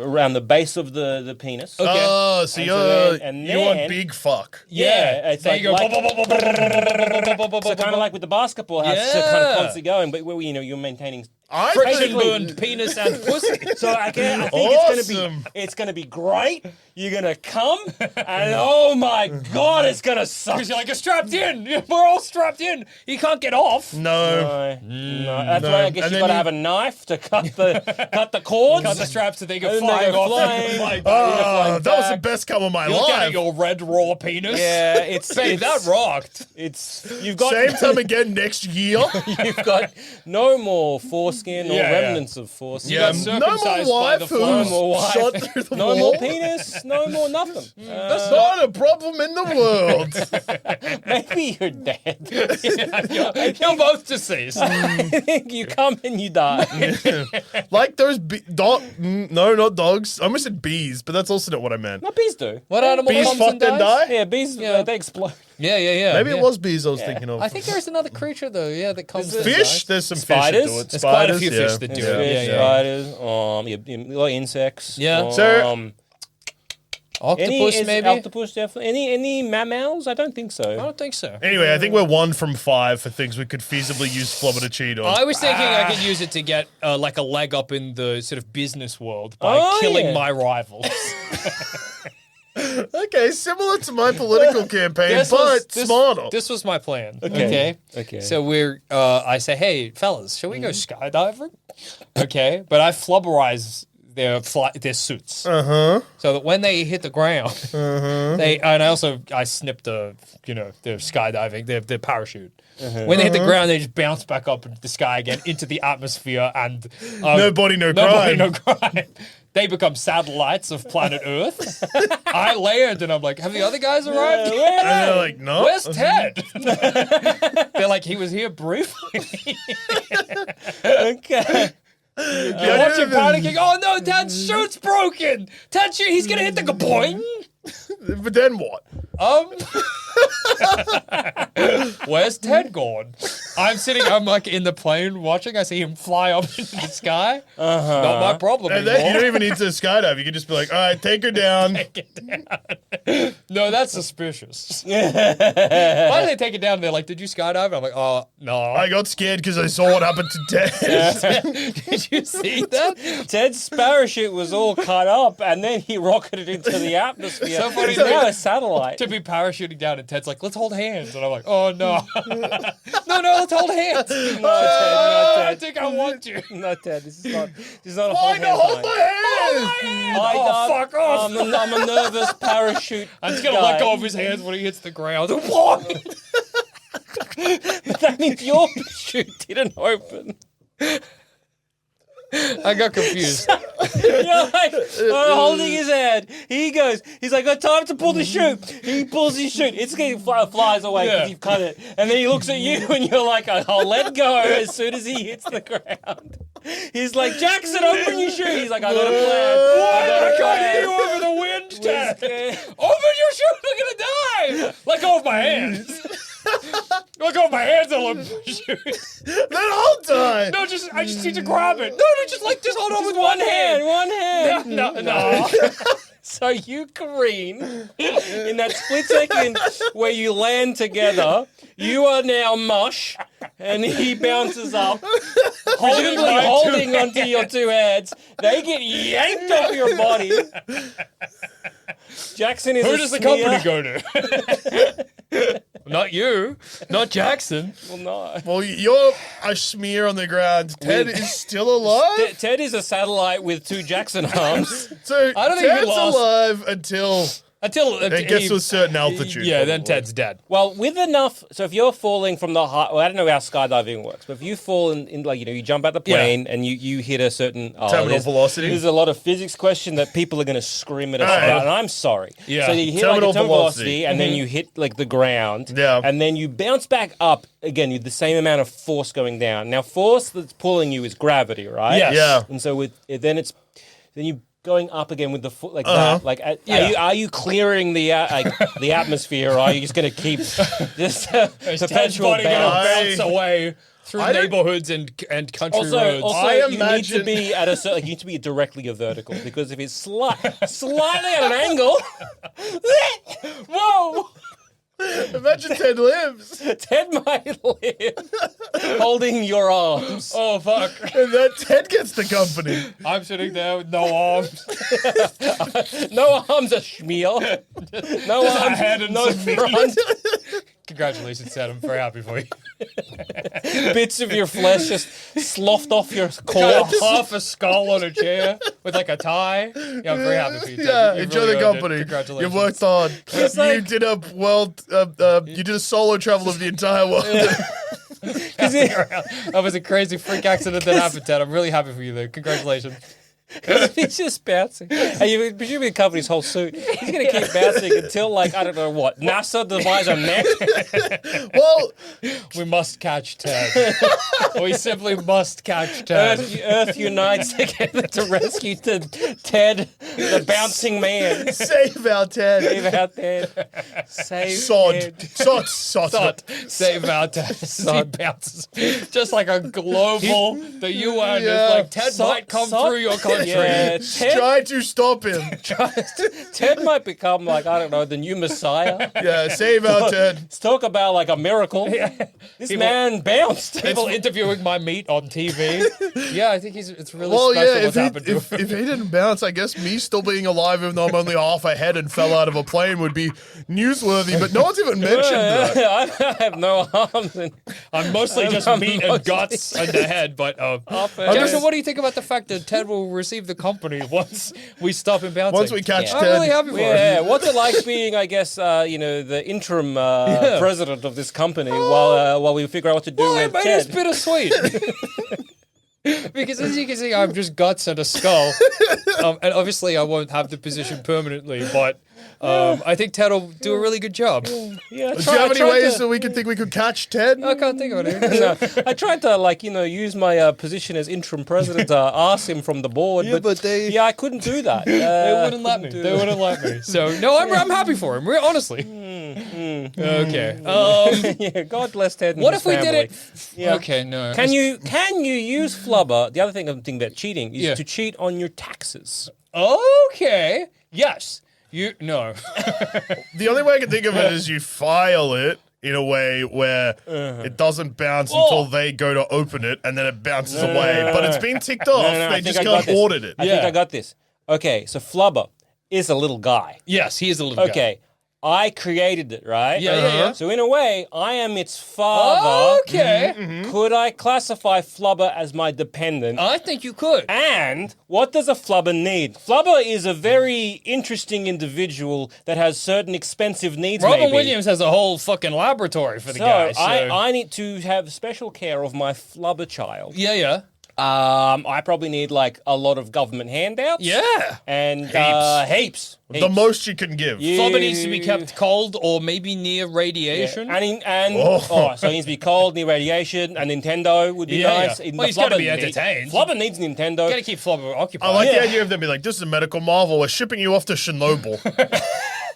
around the base of the penis. Okay. Oh, so And you're so then- and you want then- big fuck. Yeah, it's There like, you go. so kind of like with the basketball, how it's kind Yeah. of constantly going, but where you're maintaining. I Friction think burned penis and pussy. So I think Awesome. it's gonna be great. You're gonna come, and oh my god, it's gonna suck. Because you're like, you're strapped in. We're all strapped in. You can't get off. no. No, that's No. why I guess And you then gotta you- have a knife to cut the cords. Cut the straps so they go And they flying go off. flying. My God. Oh, that was the back. best come of my You're getting life. your red raw penis. Yeah, it's Babe, that rocked. It's you've got Same time again next year. you've got no more foreskin or Yeah, yeah. remnants of foreskin. got no circumcised more by the wife flow. who's No more wife. shot through the No wall. more penis, no more nothing. That's not a problem in the world. Maybe you're dead. You're both deceased. I think you come and you die. Like those no, not dogs. I almost said bees, but that's also not what I meant. No, bees do. What animal Bees comes fuck and then dies? die? Yeah, bees they explode. Yeah, yeah, yeah. Maybe yeah. it was bees I was thinking of. I think there's another creature though. Yeah, that comes. and Fish? dies. There's some Spiders? fish that do it. There's quite a few Spiders, fish that do yeah. it. Fish, Yeah, yeah. spiders, a lot of insects. Yeah. So- Octopus, maybe? Octopus, definitely. Any mammals? I don't think so. I don't think so. Anyway, I think we're 1 from 5 for things we could feasibly use Flubber to cheat on. I was thinking I could use it to get like a leg up in the sort of business world by killing my rivals. Okay, similar to my political campaign, but smarter. This was my plan. Okay. So I say, hey, fellas, shall we go skydiving? Okay, but I flubberize their suits, so that when they hit the ground, I snip the skydiving, their parachute. When they hit the ground, they just bounce back up into the sky again, into the atmosphere, and no body, no crime. They become satellites of planet Earth. I land and I'm like, have the other guys arrived? And they're like, no. Where's Ted? They're like, he was here briefly. Okay. You're watching panicking. Oh no, Ted's chute's broken. Ted's chute, he's gonna hit the boing. But then what? Where's Ted gone? I'm like in the plane watching. I see him fly up into the sky. Not my problem And anymore. then you don't even need to skydive. You can just be like, all right, take her down. No, that's suspicious. Why do they take it down? They're like, did you skydive? I'm like, oh, no. I got scared because I saw what happened to Ted. Did you see that? Ted's parachute was all cut up, and then he rocketed into the atmosphere. So funny. He's now a satellite. To be parachuting down, and Ted's like, let's hold hands. And I'm like, oh, no. No, let's hold hands. No, Ted, no, Ted. I think I want you. No, Ted, this is not a Why hold not hold hand. my hand? Oh, fuck off. I'm a nervous parachute. I'm just going to guy. let go of his hands when he hits the ground. That means your chute didn't open. I got confused. You're like holding his hand. He's like, got time to pull the chute. He pulls his chute. It's getting flies away because you've cut it. And then he looks at you and you're like, I'll let go as soon as he hits the ground. He's like, Jackson, open your chute. He's like, I got a plan. I can't get you over the wind, Ted. Open your chute. I'm going to die. Let go of my hands. Let go of my hands, I'll open my chute. Then I'll die. No, I just need to grab it. No, just hold on with one hand. One hand. No. So you careen in that split second where you land together. You are now mush, and he bounces up, holding onto your two hands. They get yanked off your body. Jackson is Who does the company go to? Not you. Not Jackson. Well, no. Well, you're a smear on the ground. Ted is still alive? Ted is a satellite with two Jackson arms. So I don't think he Ted's lost. alive until it gets to a certain altitude. Yeah, then probably. Ted's dead. Well, with enough, so if you're falling from the high, well, I don't know how skydiving works, but if you fall in like, you jump out the plane and you hit a certain Terminal velocity. There's a lot of physics question that people are going to scream at us Right. about, and I'm sorry. Yeah. So you hit Terminal like a terminal velocity. velocity, and then you hit like the ground, Yeah. and then you bounce back up again with the same amount of force going down. Now, force that's pulling you is gravity, right? Yes. Yeah. And so then you going up again with the foot like that. Like, are you clearing the atmosphere, or are you just going to keep just Ted's perpetual body gonna bounce? bounce away through I don't- neighborhoods and country roads. Also, I you need imagine- to be at a certain, you need to be directly a vertical, because if it's slightly at an angle, whoa, Imagine Ted lives. Ted might live holding your arms. Oh, fuck. And then Ted gets the company. I'm sitting there with no arms. No arms, a schmeal. No Just a arms, head and no some feet. front. Congratulations, Ted. I'm very happy for you. Bits of your flesh just sloughed off your Got corpse. half a skull on a chair with like a tie. Yeah, I'm very happy for you, Ted. Yeah, You enjoy really the earned it. company. Congratulations. You worked hard. You like- did you did a solo travel of the entire world. That was a crazy freak accident that happened, Ted. I'm really happy for you, though. Congratulations. He's just bouncing. And you presumably covered his whole suit. He's going to keep bouncing until, like, I don't know what, NASA devise a net. Well, We must catch Ted. We simply must catch Ted. Earth unites together to rescue Ted, the bouncing man. save our Ted. Save our Ted. Save Sod. Ted. Sod. Save our Ted. He bounces. Just like a global, the UN is Yeah. like, Ted might come through your country. country. Yeah, Try to stop him. Ted might become like, I don't know, the new messiah. Yeah, save our Ted. Let's talk about like a miracle. This man bounced. People interviewing my meat on TV. Yeah, I think it's really Well, special yeah, what's happened to if him. he didn't bounce, I guess me still being alive, even though I'm only half a head and fell out of a plane, would be newsworthy. But no one's even mentioned that. I have no arms. And I'm mostly just meat and guts and the head, but Jackson, what do you think about the fact that Ted will receive the company once we stop him bouncing? Once we catch I'm Ted. really happy for him. Yeah, what's it like being, I guess, the interim president of this company while we figure out what to do Well, with it Ted? is bittersweet. Because as you can see, I'm just guts and a skull. And obviously I won't have the position permanently, but I think Ted will do a really good job. Yeah, Do you have any ways that we could think we could catch Ted? I can't think of it. No, I tried to use my position as interim president to ask him from the board, but they- I couldn't do that. They wouldn't let me. They wouldn't let me. So no, I'm happy for him. Honestly. Okay. Yeah, God bless Ted. And What his if we family. did it? Yeah. Okay, no. Can you use Flubber? The other thing I'm thinking about cheating is to cheat on your taxes. Okay. Yes. No. The only way I can think of it is you file it in a way where it doesn't bounce until they go to open it, and then it bounces away. But it's been ticked off. I They think just I got can't this. audit it. I think I got this. Okay, so Flubber is a little guy. Yes, he is a little guy. Okay, I created it, right? Yeah. So in a way, I am its father. Okay. Could I classify Flubber as my dependent? I think you could. And what does a Flubber need? Flubber is a very interesting individual that has certain expensive needs. Robin maybe. Williams has a whole fucking laboratory for the So guy. So I need to have special care of my Flubber child. yeah. I probably need like a lot of government handouts. Yeah. And Heaps. heaps. The most you can give. Flubber needs to be kept cold or maybe near radiation. So he needs to be cold, near radiation. A Nintendo would be nice. Yeah. Well, he's gotta be entertained. Flubber needs Nintendo. Gotta keep Flubber occupied. I like the idea of them being like, this is a medical marvel. We're shipping you off to Chernobyl.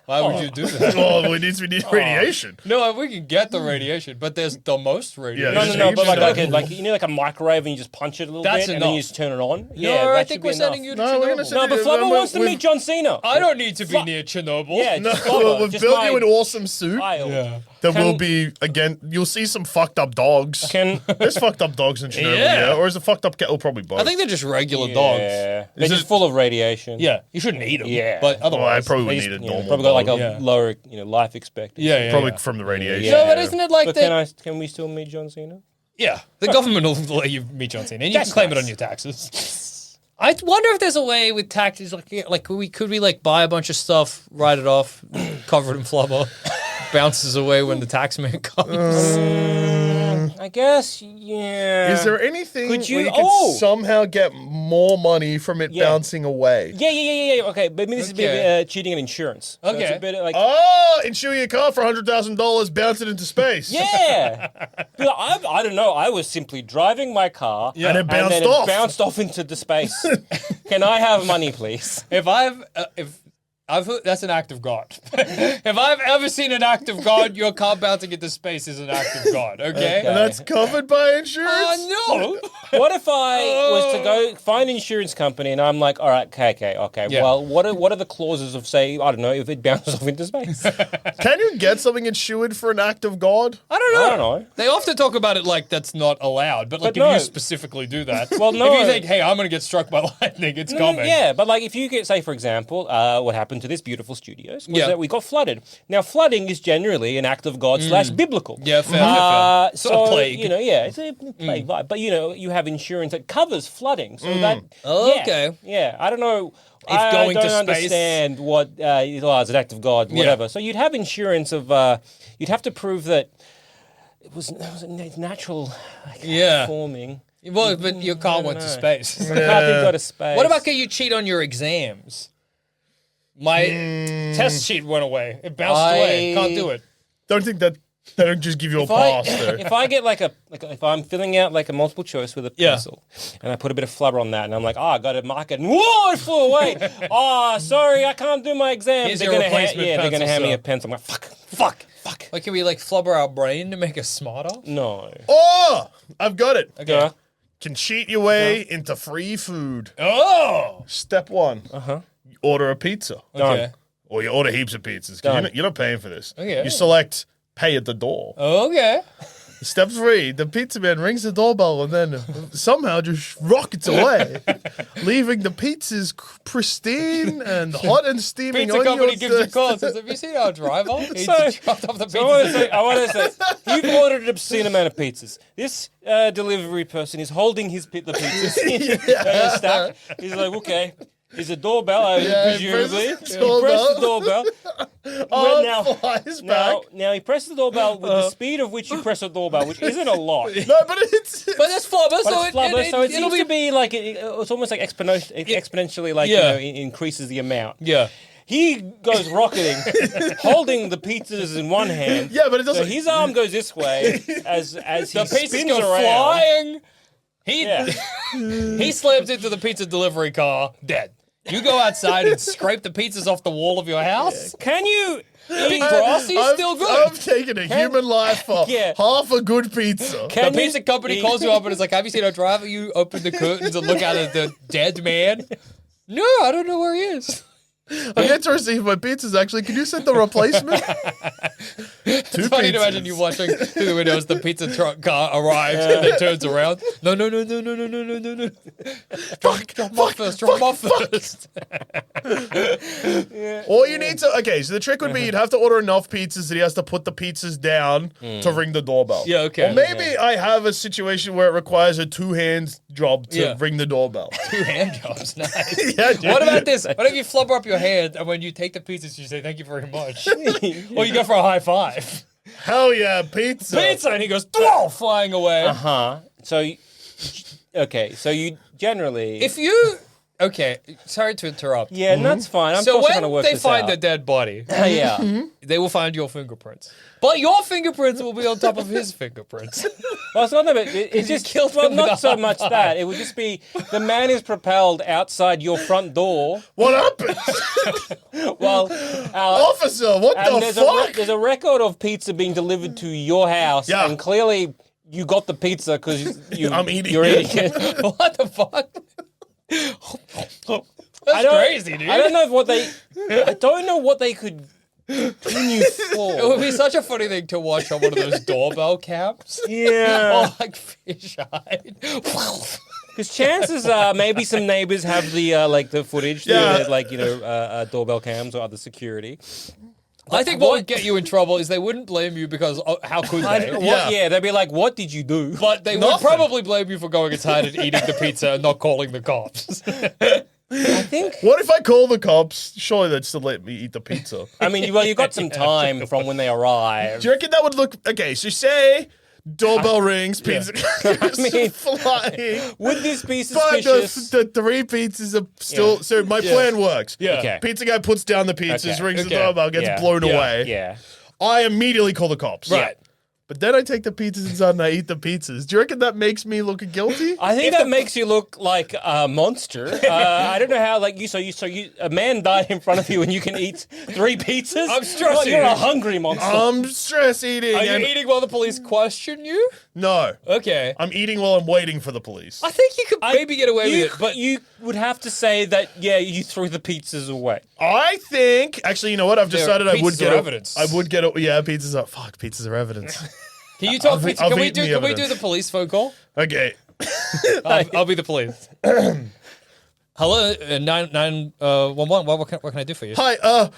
Why would you do that? Well, we need radiation. No, we can get the radiation, but there's the most radiation. Yeah, No, but Heaps like a microwave and you just punch it a little That's bit and then enough. you just turn it on. No, I that think should we're be sending enough. you to No, we're gonna Chernobyl. send No, but you- Flubber wants to we've- meet John Cena. I don't need to be near Chernobyl. Yeah, just Well, Flubber. we've Just built my you an awesome suit. child. Yeah. There Can- will be, again, you'll see some fucked up dogs. There's There's fucked up dogs in Chernobyl, Yeah. yeah? Or is a fucked up kettle probably both? I think they're just regular dogs. Yeah. They're Is just it- full of radiation. Yeah, you shouldn't eat them. Yeah. But Well, I otherwise, probably They would just, need a normal probably got like dog. a lower, life expectancy. yeah. Probably from the radiation. No, but isn't it like But that? can we still meet John Cena? Yeah, the government will let you meet John Cena, and you That's can claim it nice. on your taxes. I wonder if there's a way with taxes, like could we like buy a bunch of stuff, write it off, cover it in Flubber, bounces away when the tax man comes. I guess, yeah. Is there anything Could you- where you could oh! somehow get more money from it Yeah. bouncing away? Yeah. Okay, but maybe this is a bit Okay. cheating on insurance. So it's Okay. a bit like, Oh, insure your car for $100,000, bounce it into space. yeah. But I don't know. I was simply driving my car And it bounced off. bounced off into the space. Can I have money, please? If that's an act of God. If I've ever seen an act of God, your car bouncing into space is an act of God. Okay. And that's covered by insurance? No. What if I was to go find an insurance company and I'm like, all right, okay. Yeah. Well, what are the clauses of, say, I don't know, if it bounces off into space? Can you get something insured for an act of God? I don't know. I don't know. They often talk about it like that's not allowed, but like But if no. you specifically do that, Well, no. if you think, hey, I'm going to get struck by lightning, it's coming. Yeah, but like if you get, say, for example, what happened to this beautiful studios was Yeah. that we got flooded. Now, flooding is generally an act of God / biblical. Yeah, fair. So, Sort of plague. it's a plague vibe. But, you have insurance that covers flooding. So that, Okay. Yeah, I don't know. If I going to don't space- understand what, it's an act of God, whatever. So you'd have insurance of, you'd have to prove that it was natural Yeah. forming. Well, but your car went to space. The car did go to space. What about can you cheat on your exams? My test sheet went away. It bounced away. Can't do it. Don't think that they don't just give you a If I, pass there. if I get if I'm filling out like a multiple choice with a Yeah. pencil and I put a bit of flubber on that and I'm like, I got to mark it and whoa, it flew away. Sorry, I can't do my exam. Here's They're your gonna replacement they're gonna pencil, hand me sir. a pencil. I'm like, fuck. Like, can we like flubber our brain to make us smarter? No. Oh, I've got it. Okay. Yeah. can cheat your way into free food. Oh. Step 1. You order a pizza. Okay. Or you order heaps of pizzas. 'Cause you're not paying for this. Okay. You select pay at the door. Okay. Step 3, the pizza man rings the doorbell and then somehow just rockets away, leaving the pizzas pristine and hot and steaming Pizza on company your gives you a desk. call and says, have you seen our driver? He So- dropped off the pizza. I want to say, you've ordered an obscene amount of pizzas. This delivery person is holding the pizzas in a stack. He's like, okay. Here's a doorbell, presumably. presses the He pressed the doorbell. Oh, flies back. Now he presses the doorbell with the speed of which you press a doorbell, which isn't a lot. No, but it's But that's Flubber, But so it's Flubber, so it it'll seems to be like it's almost like exponentially, like Yeah. increases the amount. Yeah. He goes rocketing, holding the pizzas in one hand. Yeah, but it So doesn't. his arm goes this way as he The pizzas spins go around. flying. Yeah. He slams into the pizza delivery car, dead. You go outside and scrape the pizzas off the wall of your house. Can you? Big Brossy's still good. I've taken a human life for Yeah. half a good pizza. The Can you pizza company eat- calls you up and is like, have you seen our driver? You open the curtains and look out at the dead man. No, I don't know where he is. I'm yet to receive my pizzas, actually. Can you send the replacement? It's funny to imagine you watching through the windows, the pizza truck car arrives and then turns around. No. Drop off first. Or you need to. Okay, so the trick would be you'd have to order enough pizzas that he has to put the pizzas down to ring the doorbell. Yeah, okay. Or maybe I have a situation where it requires a two-hand job to Yeah. ring the doorbell. Two hand jobs, nice. Yeah, dude. What about this? What if you flubber up your hand and when you take the pizzas, you say, thank you very much? Or you go for a high five. Hell yeah, pizza. Pizza! And he goes, "Dwah!" flying away. So you generally. If you... Okay, sorry to interrupt. Yeah, that's fine. I'm So also trying to when work they this find out. the dead body, Yeah. they will find your fingerprints. But your fingerprints will be on top of his fingerprints. Well, it's not that, but it's just killed well, him with a not so high much five. that. It would just be the man is propelled outside your front door. What happened? Well, Officer, what and the fuck? there's a record of pizza being delivered to your house, Yeah. and clearly you got the pizza because I'm eating you're it. eating it. What the fuck? That's crazy, dude. I don't know what they could pin you It would for. be such a funny thing to watch on one of those doorbell cams. Yeah. Or like fish-eyed. Because chances are maybe some neighbors have the the footage, Yeah. doorbell cams or other security. I think what would get you in trouble is they wouldn't blame you because how could they? Yeah. They'd be like, "What did you do?" But they would Nothing. probably blame you for going inside and eating the pizza and not calling the cops. I think. What if I call the cops? Surely they'd still let me eat the pizza. I mean, you got some time from when they arrive. Do you reckon that would look... Okay, so say doorbell rings, pizza mean- flying. Would this be But suspicious? the three pizzas are still... Yeah. So my plan works. Yeah. Okay. Pizza guy puts down the pizzas, Okay. rings the Okay. doorbell, gets Yeah. blown Yeah. away. Yeah. I immediately call the cops. Right. But then I take the pizzas inside and I eat the pizzas. Do you reckon that makes me look guilty? I think that makes you look like a monster. I don't know how. A man died in front of you and you can eat 3 pizzas. I'm stressing You're a you. hungry monster. I'm stress eating. Are you and- eating while the police question you? No. Okay. I'm eating while I'm waiting for the police. I think you could maybe get away you, with it, but you would have to say that you threw the pizzas away. I think... Actually, you know what? I've decided I would pizzas get... are evidence. I would get... Yeah, pizzas are... Fuck, pizzas are evidence. can you talk? I've Can we eaten do? the Can we do evidence. the police phone call? Okay. I'll be the police. Hello, 911. What can I do for you? Hi,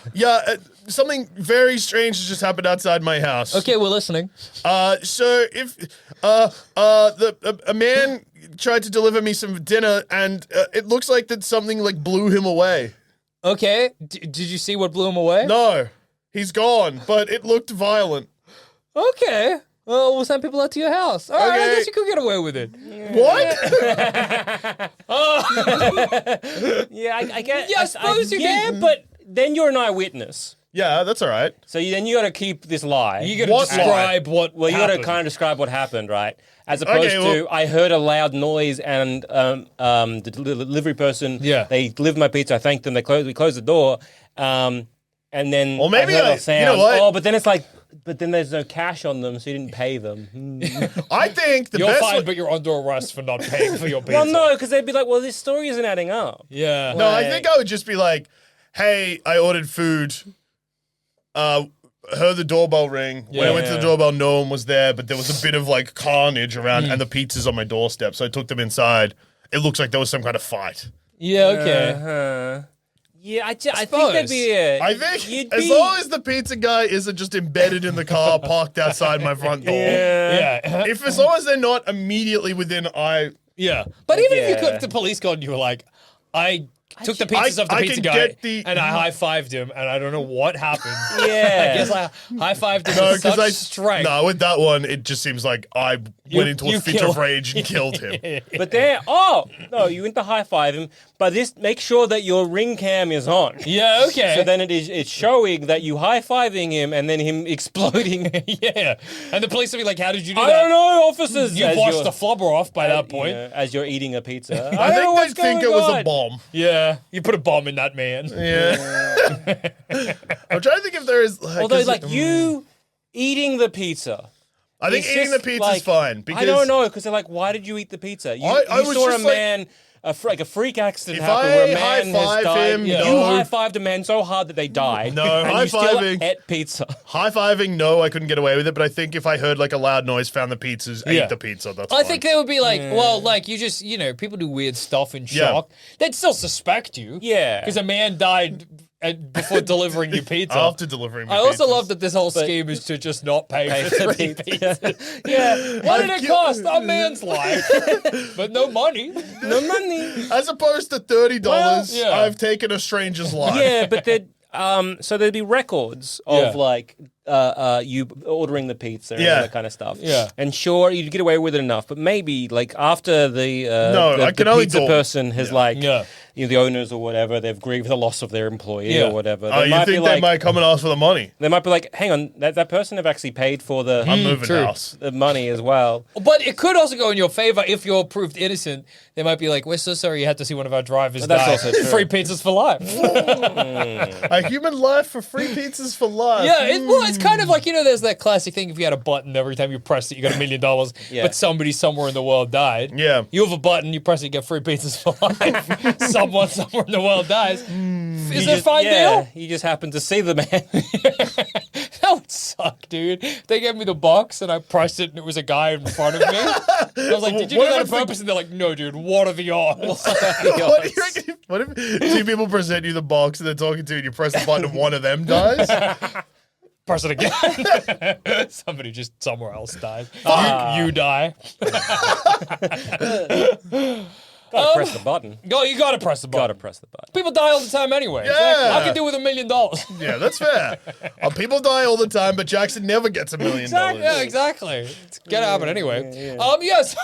something very strange has just happened outside my house. Okay, we're listening. So if a man tried to deliver me some dinner and it looks like that something like blew him away. Okay, did you see what blew him away? No, he's gone, but it looked violent. Okay. Well, we'll send people out to your house. All right, I Okay. guess you could get away with it. What? Yeah, I guess. Yeah, I suppose you can. but then you're an eyewitness. Yeah, that's all right. So then you got to keep this lie. You got to What describe what. Well, you got to happened. kind of describe what happened, right? As opposed Okay, well- to, I heard a loud noise and the delivery person, Yeah. they delivered my pizza. I thanked them. We closed the door, and then Well, maybe I heard I- a sound. you know what? Oh, but then it's like but then there's no cash on them, so you didn't pay them. I think the You're best. fine, but you're under arrest for not paying for your pizza. Well, no, because they'd be like, well, this story isn't adding up. Yeah. No, I think I would just be like, "Hey, I ordered food. Heard the doorbell ring. When I went to the doorbell, no one was there, but there was a bit of like carnage around, and the pizza's on my doorstep. So I took them inside. It looks like there was some kind of fight. Yeah, okay. Yeah, I think suppose. that'd be it. I think You'd as be- long as the pizza guy isn't just embedded in the car parked outside my front door. Yeah. If as long as they're not immediately within Yeah. But even if you Yeah. could, the police called and you were like, I took the pizzas off the I pizza can guy get the- and I high-fived him and I don't know what happened. Yeah. I guess I high-fived him No, with such because strength. No, with that one, it just seems like I went into a fit of rage and killed him. But there, no, you went to high five him, but this make sure that your ring cam is on. Yeah, okay. So then it's showing that you high fiving him and then him exploding. yeah. And the police will be like, how did you do I that? don't know, officers. You as washed you're- the flubber off by that you point. know, as you're eating a pizza. I don't know think what's they'd think it going was a on. bomb. Yeah. You put a bomb in that man. Yeah. I'm trying to think if there is. Although, like you eating the pizza. I think it's eating the just, pizza's like, fine. Because I don't know because they're like, why did you eat the pizza? You, I you was saw a just like- man. Like a freak accident If happened I where a man has high-five died. him, You no. high-fived a man so hard that they died. No, and you still high-fiving- ate pizza. High-fiving, no, I couldn't get away with it. But I think if I heard like a loud noise, found the pizzas, Yeah. ate the pizza, that's I fine. think they would be like, well, like you just, people do weird stuff in Yeah. shock. They'd still suspect you. Yeah. Because a man died before delivering you pizza. After delivering my I also pizzas. love that this whole scheme is to just not pay for three pizzas. Yeah. What did it cost? A man's life. But no money. No money. As opposed to $30, Well, yeah. I've taken a stranger's life. Yeah, but so there'd be records of Yeah. like you ordering the pizza and Yeah. all that kind of stuff. Yeah. And sure, you'd get away with it enough, but maybe like after the No, I can the only pizza go- person has Yeah. the owners or whatever, they've grieved the loss of their employee Yeah. or whatever. Oh, They you might be think they like, might come and ask for the money? they might be like, hang on, that person have actually paid for the I'm moving true. house. the money as well. But it could also go in your favor if you're proved innocent. They might be like, we're so sorry you had to see one of our drivers That's die. also true. Free pizzas for life. A human life for free pizzas for life. Yeah, it's kind of like, there's that classic thing if you had a button, every time you press it, you got $1 million, Yeah. but somebody somewhere in the world died. Yeah. You have a button, you press it, you get free pizzas for life. Someone somewhere in the world dies. Is it a fine deal? You just happen to see the man. That would suck, dude. They gave me the box and I pressed it and it was a guy in front of me. I was like, did you What do if that on it's the- purpose? And they're like, no, dude, what are the odds? What do you reckon? What if two people present you the box and they're talking to you and you press the button and one of them dies? Press it again. Somebody just somewhere else dies. You die. Gotta press the button. You gotta press the button. Gotta press the button. People die all the time anyway. Yeah. I could do with $1 million. Yeah, that's fair. People die all the time, but Jackson never gets $1 million. Yeah, exactly. It's gonna happen anyway. Yes,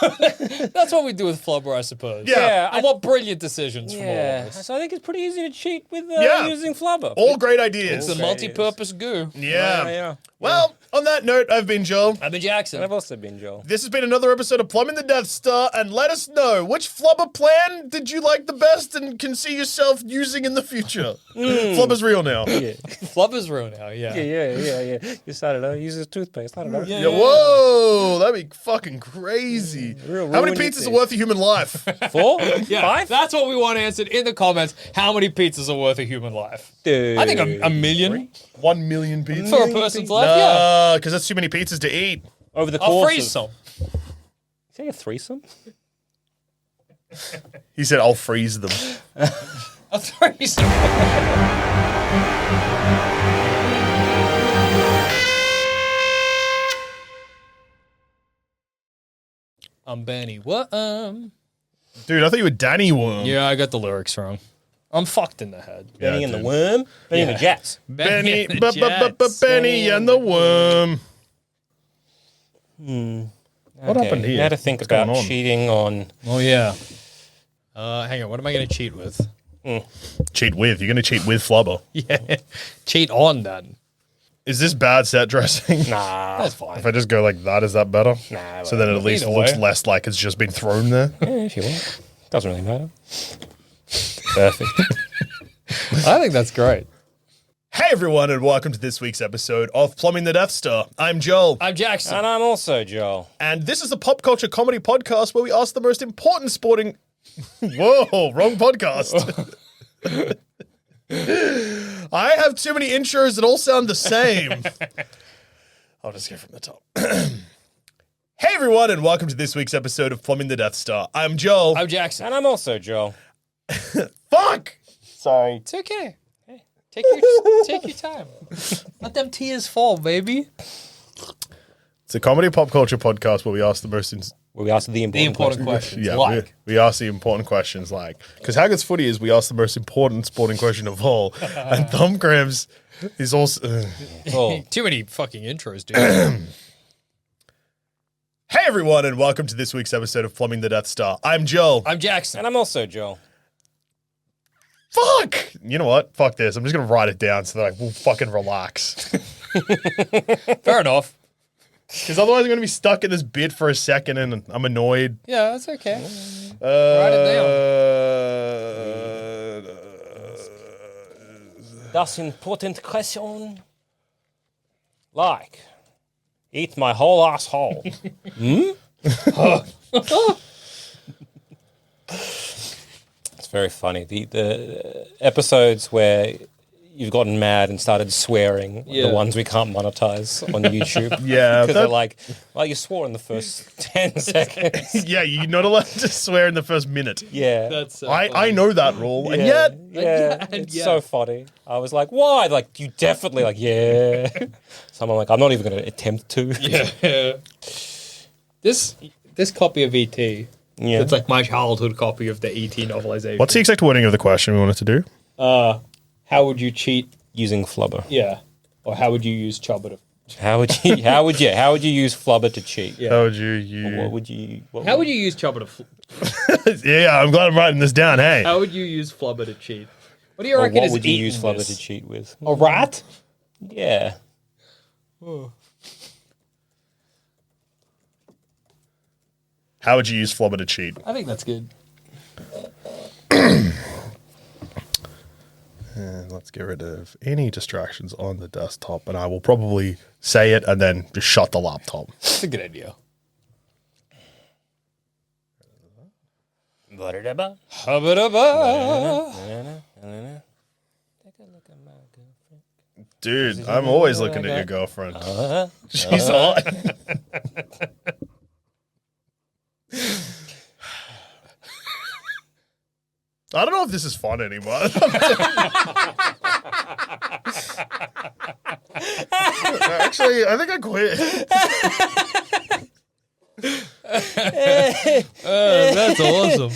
that's what we do with Flubber, I suppose. Yeah. And what brilliant decisions from all of Yeah. us. So I think it's pretty easy to cheat with Yeah. using Flubber. All great ideas. It's a multi-purpose goo. Yeah. Well, on that note, I've been Joel. I've been Jackson. I've also been Joel. This has been another episode of Plumbing the Death Star, and let us know which Flubber plan did you like the best and can see yourself using in the future. Flubber's real now. Yeah. Flubber's real now, yeah. Yeah. You started to use his toothpaste. I don't know. Whoa, that'd be fucking crazy. Real How many ruin your pizzas are teeth. worth a human life? 4? Yeah, 5? that's what we want answered in the comments. How many pizzas are worth a human life? Dude. I think a million 1 million pizzas? for a person's life, yeah. Because that's too many pizzas to eat. Over the I'll course freeze of... some. Say a threesome? He said, I'll freeze them. I'll freeze some. I'm Benny. What? Dude, I thought you were Danny Worm. Yeah, I got the lyrics wrong. I'm fucked in the head. Benny and the dude. worm? Benny and the Jets. Benny, and the Jets. Benny and the Worm. What Okay, happened here? Now to think What's going about on? cheating on... Oh, yeah. Hang on. What am I going to cheat with? Cheat with. You're going to cheat with Flubber. Yeah. Cheat on then. Is this bad set dressing? Nah. That's fine. If I just go like that, is that better? Nah. So then it at least Either looks way. less like it's just been thrown there. Yeah, if you want. Doesn't really matter. Perfect. I think that's great. Hey everyone, and welcome to this week's episode of Plumbing the Death Star. I'm Joel, I'm Jackson. And I'm also Joel. and this is a pop culture comedy podcast where we ask the most important sporting. Whoa, wrong podcast. I have too many intros that all sound the same. I'll just go from the top. Hey everyone, and welcome to this week's episode of Plumbing the Death Star. I'm Joel. I'm Jackson. And I'm also Joel. Fuck! Sorry. It's okay. Hey, take your time. Let them tears fall, baby. It's a comedy pop culture podcast where we ask the most. Where we ask the important questions. Yeah, Like. we ask the important questions, like, because how good's footy is we ask the most important sporting question of all, and thumb cramps is also. Oh. Too many fucking intros, dude. Hey everyone, and welcome to this week's episode of Plumbing the Death Star. I'm Joel. I'm Jackson. And I'm also Joel. Fuck! You know what? Fuck this. I'm just gonna write it down so that I will fucking relax. Fair enough. Because otherwise I'm gonna be stuck in this bit for a second and I'm annoyed. Yeah, that's okay. Write it That's important question. Like, eat my whole asshole. It's very funny. The episodes where you've gotten mad and started swearing, are Yeah. the ones we can't monetize on YouTube. Yeah, Because they're that- like, well, you swore in the first 10 seconds. Yeah, you're not allowed to swear in the first minute. Yeah. That's so I know that rule, and Yeah, yet yeah, and it's yet. so funny. I was like, why? Like, you definitely, like, yeah. So I'm like, I'm not even going to attempt to. Yeah. This copy of E.T. Yeah. It's like my childhood copy of the E.T. novelization. what's the exact wording of the question we wanted to do? How would you cheat? Using Flubber. Yeah. Or how would you use Chubba to... How would you use Flubber to cheat? Yeah. How would you? What would you? How would you use Chubba to... Yeah, I'm glad I'm writing this down. Hey, How would you use Flubber to cheat? What do you Or reckon what is would you eating use Flubber this? to cheat with? A rat? Yeah. how would you use Flubber to cheat? I think that's good. And let's get rid of any distractions on the desktop, and I will probably say it and then just shut the laptop. That's a good idea. Hubba-dubba. Dude, I'm always looking at your girlfriend. She's hot. I don't know if this is fun anymore. Actually, I think I quit. That's awesome.